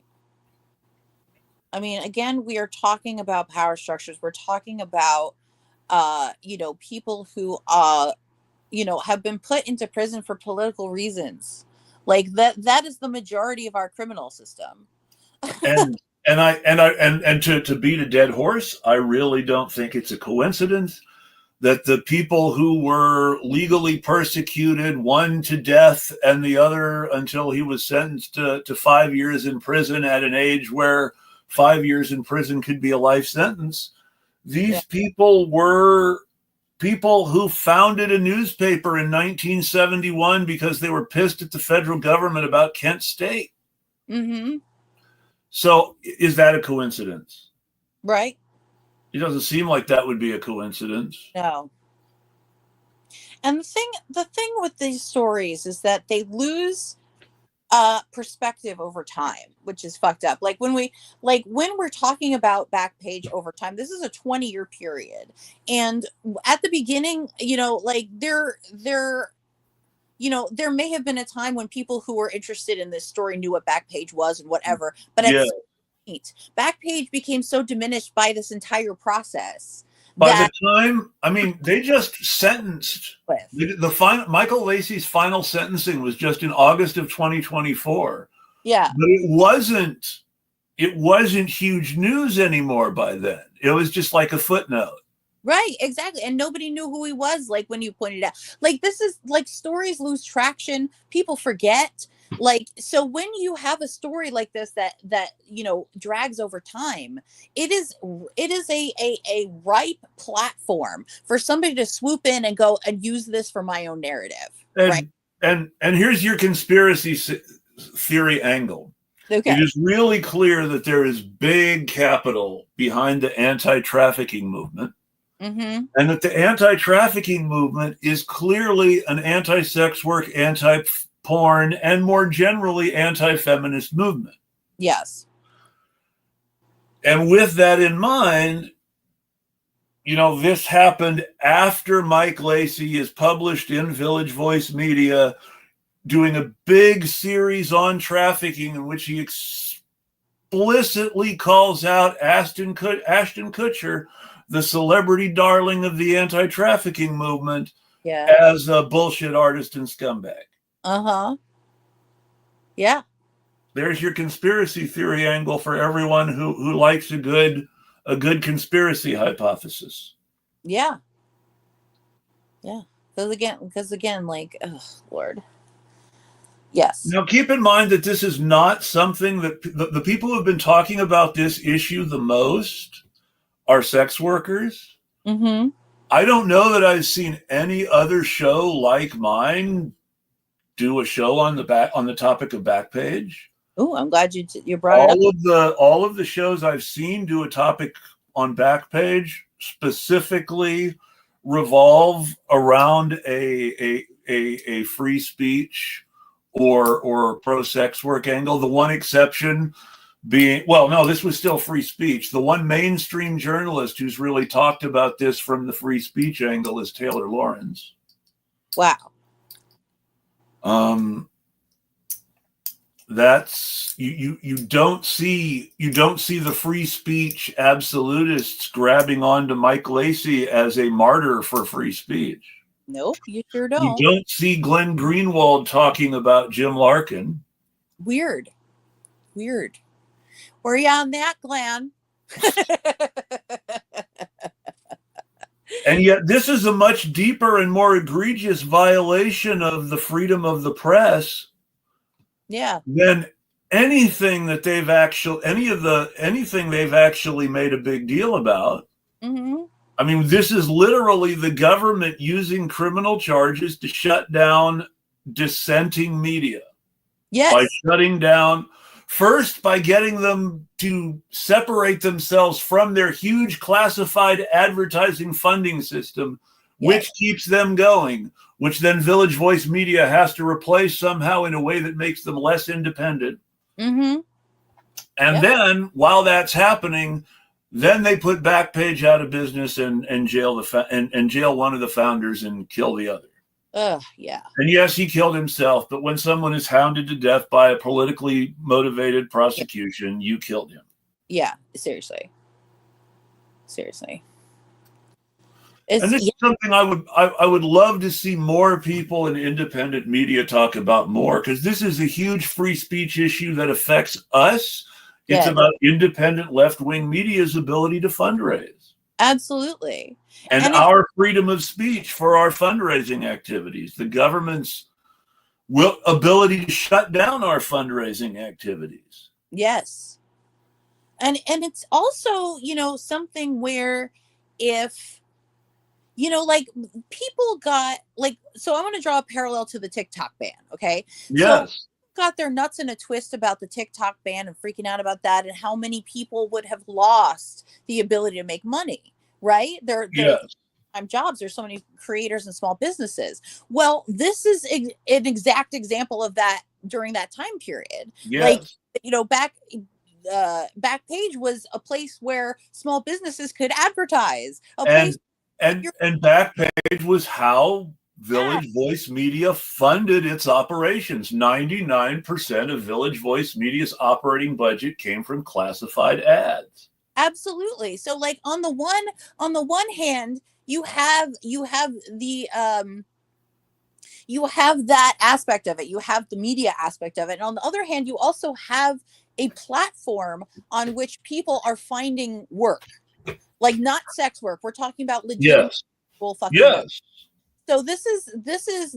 I mean, again, we are talking about power structures. We're talking about, people who, have been put into prison for political reasons. Like that is the majority of our criminal system. And to beat a dead horse, I really don't think it's a coincidence that the people who were legally persecuted, one to death and the other until he was sentenced to 5 years in prison at an age where 5 years in prison could be a life sentence. These people were people who founded a newspaper in 1971 because they were pissed at the federal government about Kent State. Mm-hmm. So is that a coincidence? Right. It doesn't seem like that would be a coincidence. No. And the thing with these stories is that they lose perspective over time, which is fucked up. Like when we're talking about Backpage over time, this is a 20-year period. And at the beginning, there may have been a time when people who were interested in this story knew what Backpage was and whatever, but at some point, Backpage became so diminished by this entire process. By the time, I mean, they just sentenced the final Michael Lacey's final sentencing was just in August of 2024. Yeah, but it wasn't huge news anymore by then. It was just like a footnote. Right, exactly. And nobody knew who he was, like when you pointed out. Like this is like stories lose traction, people forget. Like, so when you have a story like this that drags over time, it is a ripe platform for somebody to swoop in and go and use this for my own narrative. Right. And here's your conspiracy theory angle. Okay. It is really clear that there is big capital behind the anti-trafficking movement. Mm-hmm. And that the anti-trafficking movement is clearly an anti-sex work, anti-porn, and more generally anti-feminist movement. Yes. And with that in mind, this happened after Mike Lacey is published in Village Voice Media doing a big series on trafficking in which he explicitly calls out Ashton Kutcher, the celebrity darling of the anti-trafficking movement, as a bullshit artist and scumbag. Uh-huh. Yeah. There's your conspiracy theory angle for everyone who likes a good conspiracy hypothesis. Yeah. Yeah. Because again, like, oh, Lord. Yes. Now, keep in mind that this is not something that the people who have been talking about this issue the most are sex workers. Mm-hmm. I don't know that I've seen any other show like mine do a show on the topic of Backpage. Oh, I'm glad you brought it up. All of the shows I've seen do a topic on Backpage, specifically revolve around a free speech or pro sex work angle. The one exception being, well, no, this was still free speech. The one mainstream journalist who's really talked about this from the free speech angle is Taylor Lawrence. Wow. That's you don't see the free speech absolutists grabbing onto Mike Lacey as a martyr for free speech. Nope, you sure You don't. don't see Glenn Greenwald talking about Jim Larkin. Weird. Where are you on that, Glenn? And yet this is a much deeper and more egregious violation of the freedom of the press. Yeah. Than anything that they've actually anything they've actually made a big deal about. Mm-hmm. I mean, this is literally the government using criminal charges to shut down dissenting media. Yes. By shutting down, first by getting them to separate themselves from their huge classified advertising funding system, which keeps them going, which then Village Voice Media has to replace somehow in a way that makes them less independent. Mm-hmm. And then, while that's happening, then they put Backpage out of business and jail jail one of the founders and kill the other. Yeah. And yes, he killed himself, but when someone is hounded to death by a politically motivated prosecution, you killed him. Yeah, seriously. And this is something I would love to see more people in independent media talk about more, because this is a huge free speech issue that affects us. It's about independent left-wing media's ability to fundraise. Absolutely. And our freedom of speech for our fundraising activities. The government's ability to shut down our fundraising activities. Yes. And it's also, something where if, like people got so I'm going to draw a parallel to the TikTok ban. Okay. Yes. So got their nuts in a twist about the TikTok ban and freaking out about that and how many people would have lost the ability to make money, right? They're time jobs. There's so many creators and small businesses. Well, this is an exact example of that during that time period. Yes. Backpage was a place where small businesses could advertise. And Backpage was how Village Voice Media funded its operations. 99% of Village Voice Media's operating budget came from classified ads. Absolutely. So on the one hand, you have that aspect of it. You have the media aspect of it. And on the other hand, you also have a platform on which people are finding work. Not sex work. We're talking about legitimate fucking work. So this is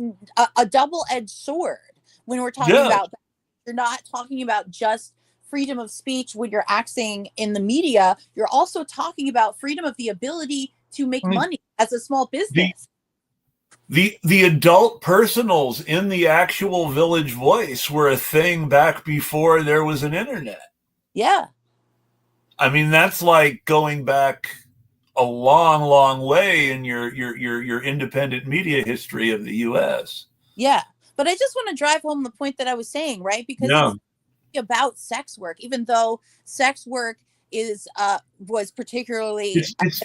a double-edged sword when we're talking about. You're not talking about just freedom of speech when you're acting in the media. You're also talking about freedom of the ability to make money as a small business. The adult personals in the actual Village Voice were a thing back before there was an internet. Yeah. I mean, that's like going back a long, long way in your independent media history of the U.S. Yeah, but I just want to drive home the point that I was saying, right? Because it's about sex work, even though sex work was particularly.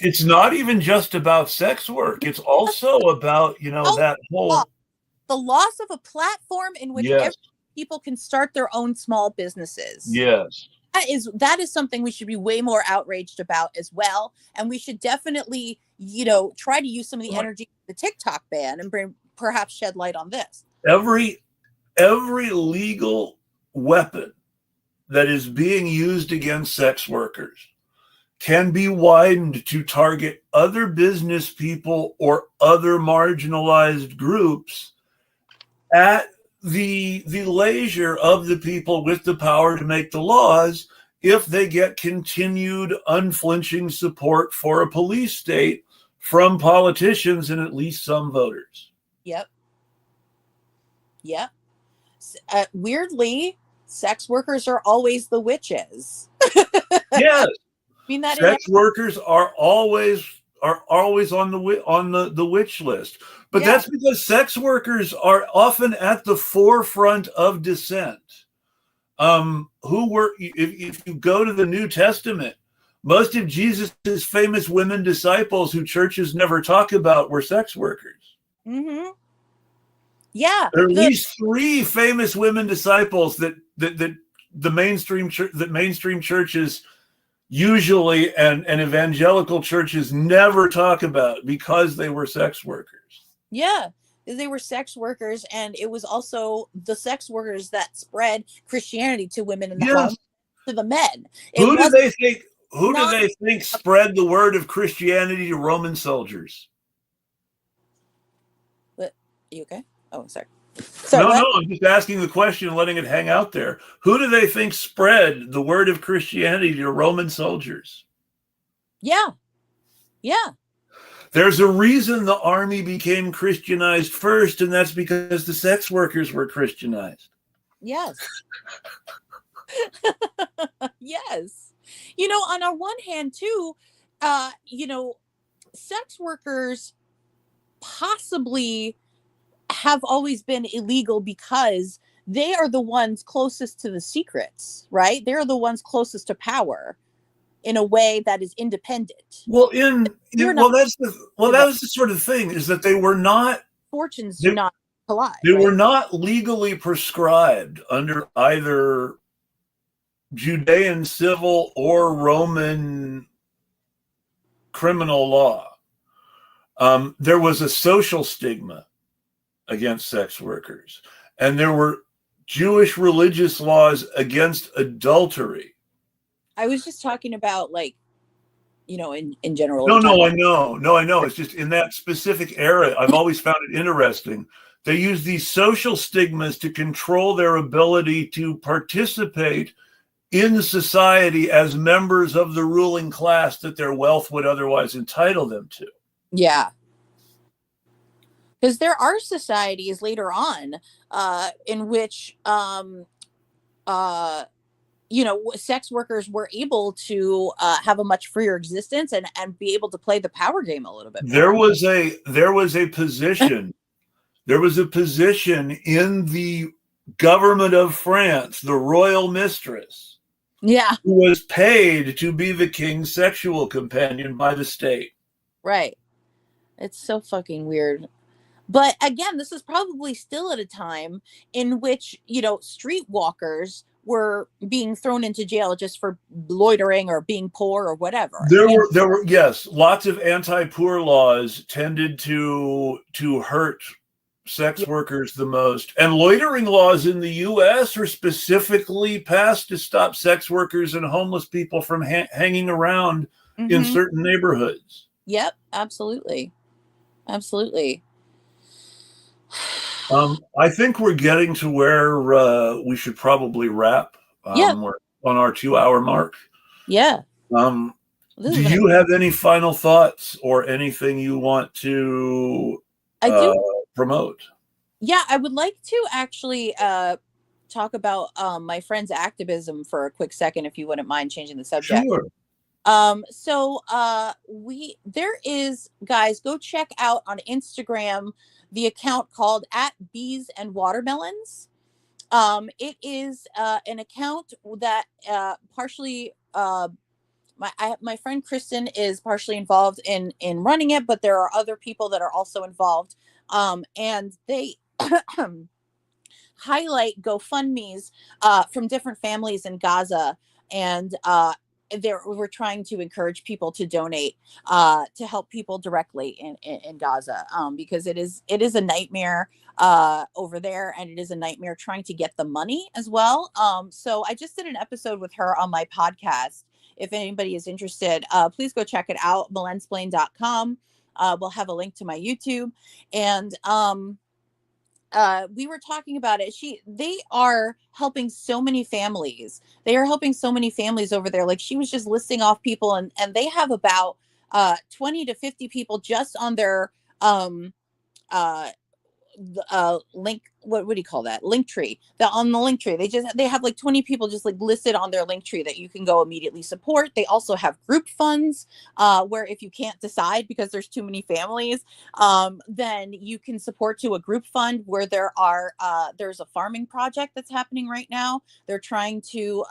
It's not even just about sex work. It's also about that whole the loss of a platform in which people can start their own small businesses. Yes. That is something we should be way more outraged about as well. And we should definitely, try to use some of the energy of the TikTok ban and perhaps shed light on this. Every legal weapon that is being used against sex workers can be widened to target other business people or other marginalized groups at the leisure of the people with the power to make the laws, if they get continued unflinching support for a police state from politicians and at least some voters. Yep. Weirdly, sex workers are always the witches. Yes. I mean, that sex workers are always are always on the witch list. But Yeah. that's because sex workers are often at the forefront of dissent. Who were, if you go to the New Testament, most of Jesus's famous women disciples who churches never talk about were sex workers. Mm-hmm. Yeah. There are at least 3 famous women disciples that the mainstream churches usually and evangelical churches never talk about because they were sex workers. Yeah. They were sex workers, and it was also the sex workers that spread Christianity to women in the home, to the men. Who do they think not spread the word of Christianity to Roman soldiers? But you okay? Oh, sorry. No, What? I'm just asking the question and letting it hang out there. Who do they think spread the word of Christianity to Roman soldiers? Yeah. Yeah. There's a reason the army became Christianized first, and that's because the sex workers were Christianized. Yes. Yes. You know, on our one hand too, sex workers possibly have always been illegal because they are the ones closest to the secrets, right? They're the ones closest to power in a way that is independent. Well, that was the sort of thing, is that they were not, fortunes do not collide. They right? were not legally prescribed under either Judean civil or Roman criminal law. There was a social stigma against sex workers, and there were Jewish religious laws against adultery. I was just talking about, like, in general. No, I know. It's just in that specific era, I've always found it interesting. They use these social stigmas to control their ability to participate in society as members of the ruling class that their wealth would otherwise entitle them to. Yeah. Because there are societies later on in which, sex workers were able to have a much freer existence and be able to play the power game a little bit more. There was a position. There was a position in the government of France, the royal mistress, who was paid to be the king's sexual companion by the state. Right. It's so fucking weird. But again, this is probably still at a time in which, streetwalkers were being thrown into jail just for loitering or being poor or whatever. There were yes, lots of anti-poor laws tended to hurt sex workers the most. And loitering laws in the US are specifically passed to stop sex workers and homeless people from hanging around in certain neighborhoods. Yep, absolutely. Absolutely. I think we're getting to where we should probably wrap. We're on our 2-hour mark. Yeah. Do you have any final thoughts or anything you want to promote? Yeah, I would like to actually talk about my friend's activism for a quick second, if you wouldn't mind changing the subject. Sure. There is, guys, go check out on Instagram the account called @bees and watermelons. It is an account that partially my friend Kristen is partially involved in running it, but there are other people that are also involved, and they highlight GoFundMe's from different families in Gaza, and we're trying to encourage people to donate to help people directly in Gaza, because it is a nightmare over there, and it is a nightmare trying to get the money as well. So I just did an episode with her on my podcast. If anybody is interested, please go check it out, melensplain.com. We'll have a link to my YouTube, and we were talking about it. They are helping so many families. They are helping so many families over there. Like, she was just listing off people, and they have about 20 to 50 people just on their link, what do you call that, link tree, that on the link tree they have like 20 people just like listed on their link tree that you can go immediately support. They also have group funds, where if you can't decide because there's too many families, then you can support to a group fund where there's a farming project that's happening right now. They're trying to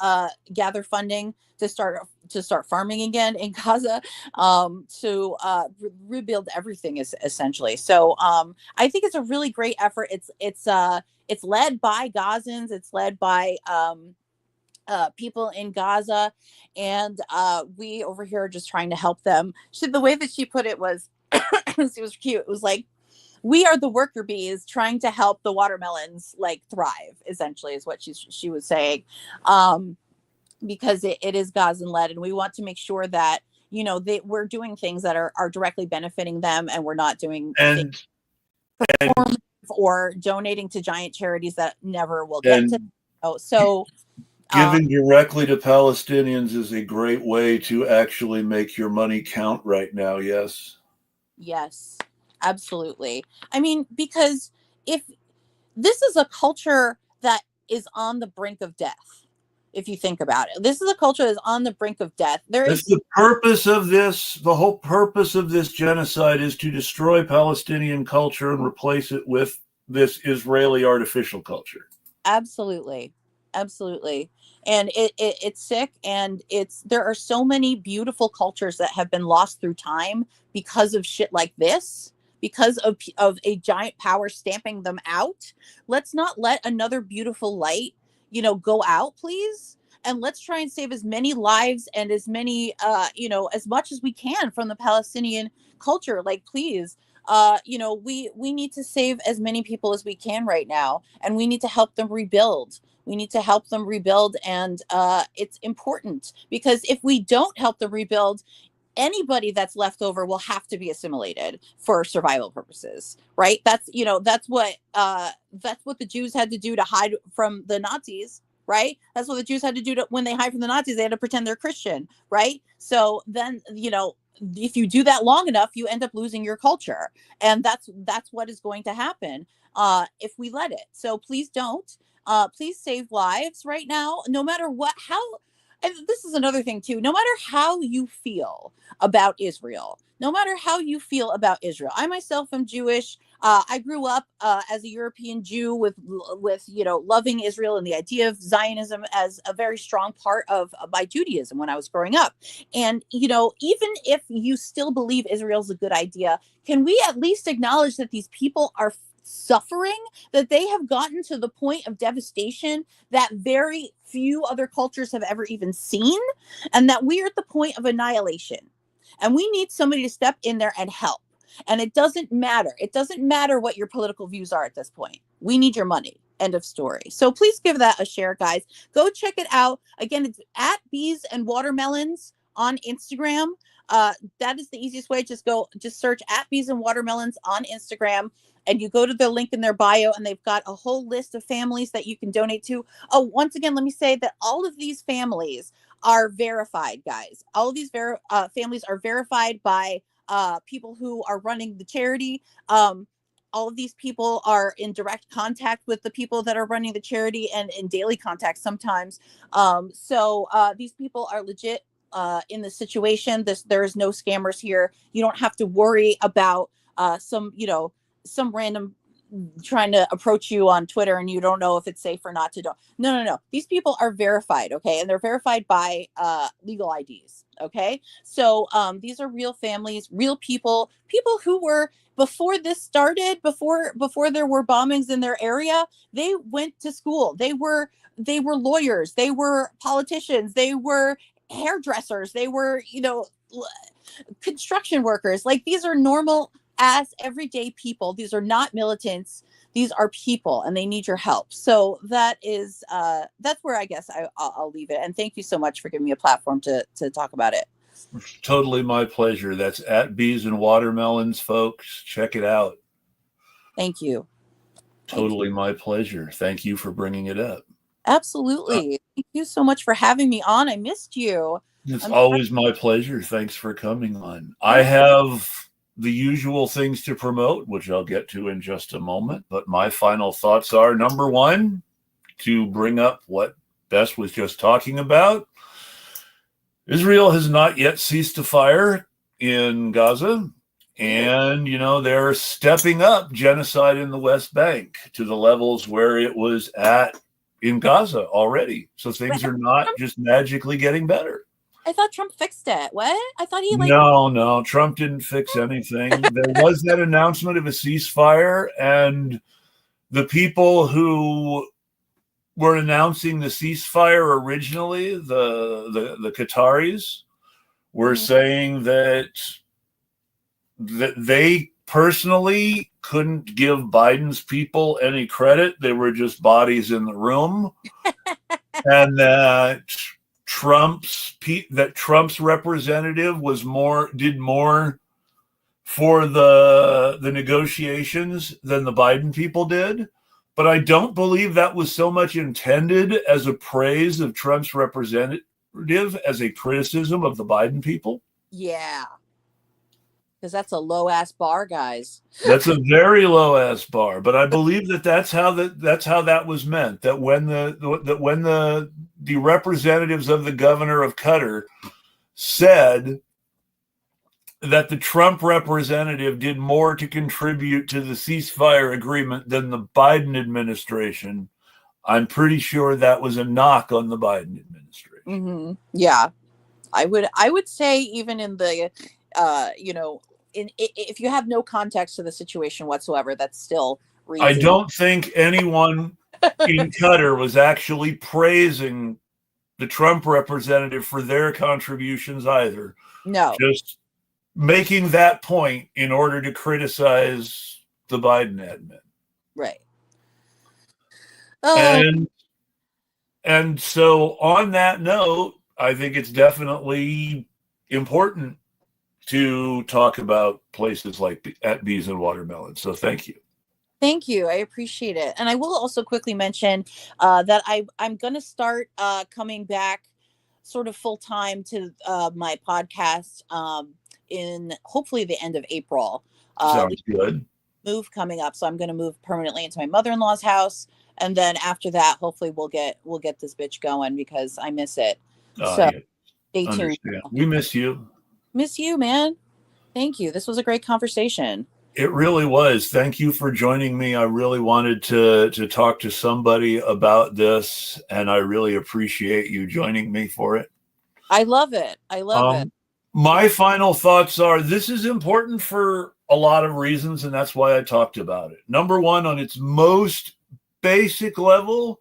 gather funding to start farming again in Gaza, to rebuild everything is essentially. So I think it's a really great effort. It's led by Gazans. It's led by people in Gaza, and we over here are just trying to help them. The way that she put it was, it was cute. It was like, we are the worker bees trying to help the watermelons like thrive. Essentially, is what she was saying, because it is Gazan led, and we want to make sure that we're doing things that are directly benefiting them, and we're not doing things or donating to giant charities that never will get to. So giving directly to Palestinians is a great way to actually make your money count right now. Yes, absolutely. I mean, because if this is a culture that is on the brink of death, if you think about it, this is a culture that's on the brink of death. The whole purpose of this genocide is to destroy Palestinian culture and replace it with this Israeli artificial culture. Absolutely. And it's sick, and there are so many beautiful cultures that have been lost through time because of shit like this, because of a giant power stamping them out. Let's not let another beautiful light go out, please. And let's try and save as many lives and as many as much as we can from the Palestinian culture. Like, please, we need to save as many people as we can right now, and we need to help them rebuild. And it's important, because if we don't help them rebuild, anybody that's left over will have to be assimilated for survival purposes, right? That's what the Jews had to do to hide from the Nazis, right? That's what the Jews had to do when they hide from the Nazis. They had to pretend they're Christian, right? So then, if you do that long enough, you end up losing your culture, and that's what is going to happen if we let it. So please don't. Please save lives right now, no matter how. And this is another thing too. No matter how you feel about Israel, I myself am Jewish. I grew up as a European Jew with loving Israel and the idea of Zionism as a very strong part of my Judaism when I was growing up. And even if you still believe Israel's a good idea, can we at least acknowledge that these people are suffering, that they have gotten to the point of devastation that very few other cultures have ever even seen, and that we are at the point of annihilation, and we need somebody to step in there and help. And it doesn't matter what your political views are at this point. We need your money. End of story. So please give that a share, guys. Go check it out. Again, it's at Bees and Watermelons on Instagram. That is the easiest way. Just search at Bees and Watermelons on Instagram, and you go to the link in their bio, and they've got a whole list of families that you can donate to. Oh, once again, let me say that all of these families are verified, guys. All of these families are verified by people who are running the charity. All of these people are in direct contact with the people that are running the charity, and in daily contact sometimes. So these people are legit in this situation. There is no scammers here. You don't have to worry about some random trying to approach you on Twitter and you don't know if it's safe or not to do. No. These people are verified, okay? And they're verified by legal IDs, okay? So these are real families, real people who were, before this started, before there were bombings in their area, they went to school. They were lawyers, they were politicians, they were hairdressers, they were, construction workers. Like, these are normal as everyday people. These are not militants. These are people, and they need your help. So that's where I guess I'll leave it. And thank you so much for giving me a platform to talk about it. Totally my pleasure. That's at Bees and Watermelons, folks. Check it out. Thank you. Totally my pleasure. Thank you for bringing it up. Absolutely. Thank you so much for having me on. I missed you. It's always my pleasure. Thanks for coming on. I have the usual things to promote, which I'll get to in just a moment. But my final thoughts are, number one, to bring up what Bess was just talking about. Israel has not yet ceased to fire in Gaza. And, they're stepping up genocide in the West Bank to the levels where it was at in Gaza already. So things are not just magically getting better. I thought Trump fixed it. What? I thought he No, Trump didn't fix anything. There was that announcement of a ceasefire, and the people who were announcing the ceasefire originally, the Qataris, were saying that they personally couldn't give Biden's people any credit. They were just bodies in the room. And that Trump's representative did more for the negotiations than the Biden people did. But I don't believe that was so much intended as a praise of Trump's representative as a criticism of the Biden people. Yeah. Because that's a low ass bar, guys. That's a very low ass bar, but I believe that's how that was meant. That when the representatives of the governor of Qatar said that the Trump representative did more to contribute to the ceasefire agreement than the Biden administration, I'm pretty sure that was a knock on the Biden administration. Mm-hmm. Yeah, I would say even in the if you have no context to the situation whatsoever, that's still reason. I don't think anyone in Qatar was actually praising the Trump representative for their contributions either. No. Just making that point in order to criticize the Biden admin. Right. And so on that note, I think it's definitely important to talk about places like at Bees and Watermelon. So thank you. Thank you. I appreciate it. And I will also quickly mention that I'm going to start coming back sort of full time to my podcast in hopefully the end of April. Sounds good. Move coming up. So I'm going to move permanently into my mother-in-law's house. And then after that, hopefully we'll get this bitch going because I miss it. So stay tuned. We miss you. Miss you, man. Thank you. This was a great conversation. It really was. Thank you for joining me. I really wanted to talk to somebody about this, and I really appreciate you joining me for it. I love it. I love it. My final thoughts are this is important for a lot of reasons, and that's why I talked about it. Number one, on its most basic level,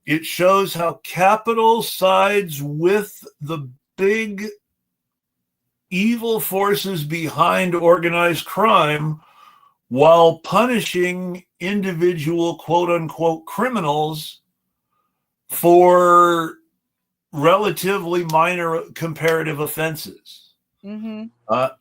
it shows how capital sides with the big evil forces behind organized crime while punishing individual quote unquote criminals for relatively minor comparative offenses. Mm-hmm.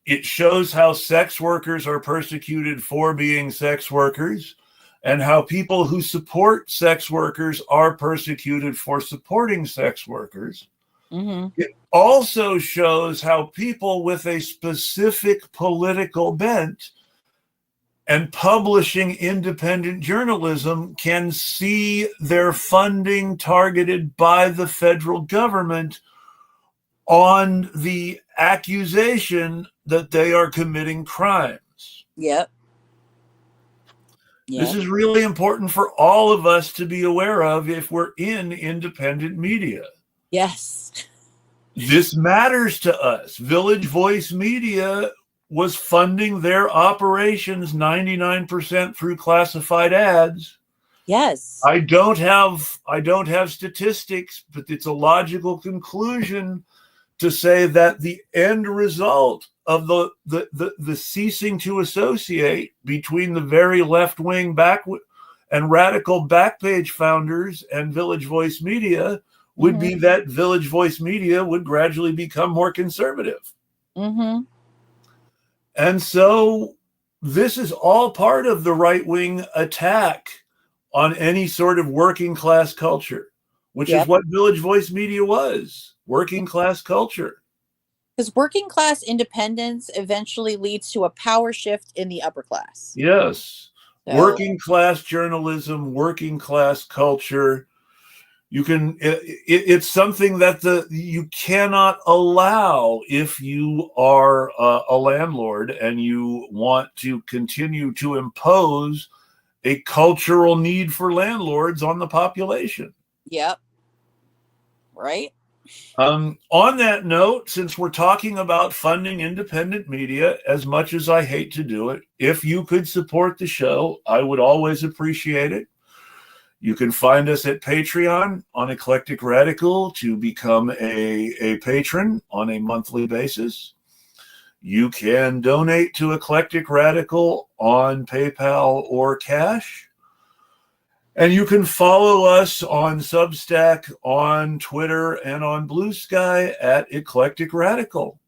It shows how sex workers are persecuted for being sex workers and how people who support sex workers are persecuted for supporting sex workers. Mm-hmm. It also shows how people with a specific political bent and publishing independent journalism can see their funding targeted by the federal government on the accusation that they are committing crimes. Yep. This is really important for all of us to be aware of if we're in independent media. Yes. This matters to us. Village Voice Media was funding their operations 99% through classified ads. Yes. I don't have statistics, but it's a logical conclusion to say that the end result of the ceasing to associate between the very left-wing and radical Backpage founders and Village Voice Media would be that Village Voice Media would gradually become more conservative. Mm-hmm. And so this is all part of the right-wing attack on any sort of working class culture, which is what Village Voice Media was, working class culture. Because working class independence eventually leads to a power shift in the upper class. Yes. So, Working class journalism, working class culture. You can. It's something that you cannot allow if you are a landlord and you want to continue to impose a cultural need for landlords on the population. yep. Right? On that note, since we're talking about funding independent media, as much as I hate to do it, if you could support the show, I would always appreciate it. You can find us at Patreon on Eclectic Radical to become a patron on a monthly basis. You can donate to Eclectic Radical on PayPal or Cash. And you can follow us on Substack, on Twitter, and on Blue Sky at Eclectic Radical.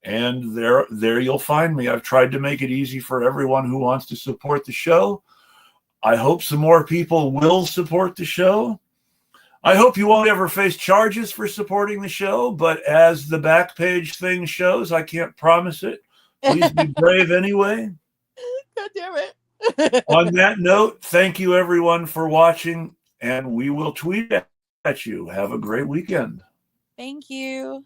And there you'll find me. I've tried to make it easy for everyone who wants to support the show. I hope some more people will support the show. I hope you won't ever face charges for supporting the show, but as the back page thing shows, I can't promise it. Please be brave anyway. God damn it. On that note, thank you everyone for watching, and we will tweet at you. Have a great weekend. Thank you.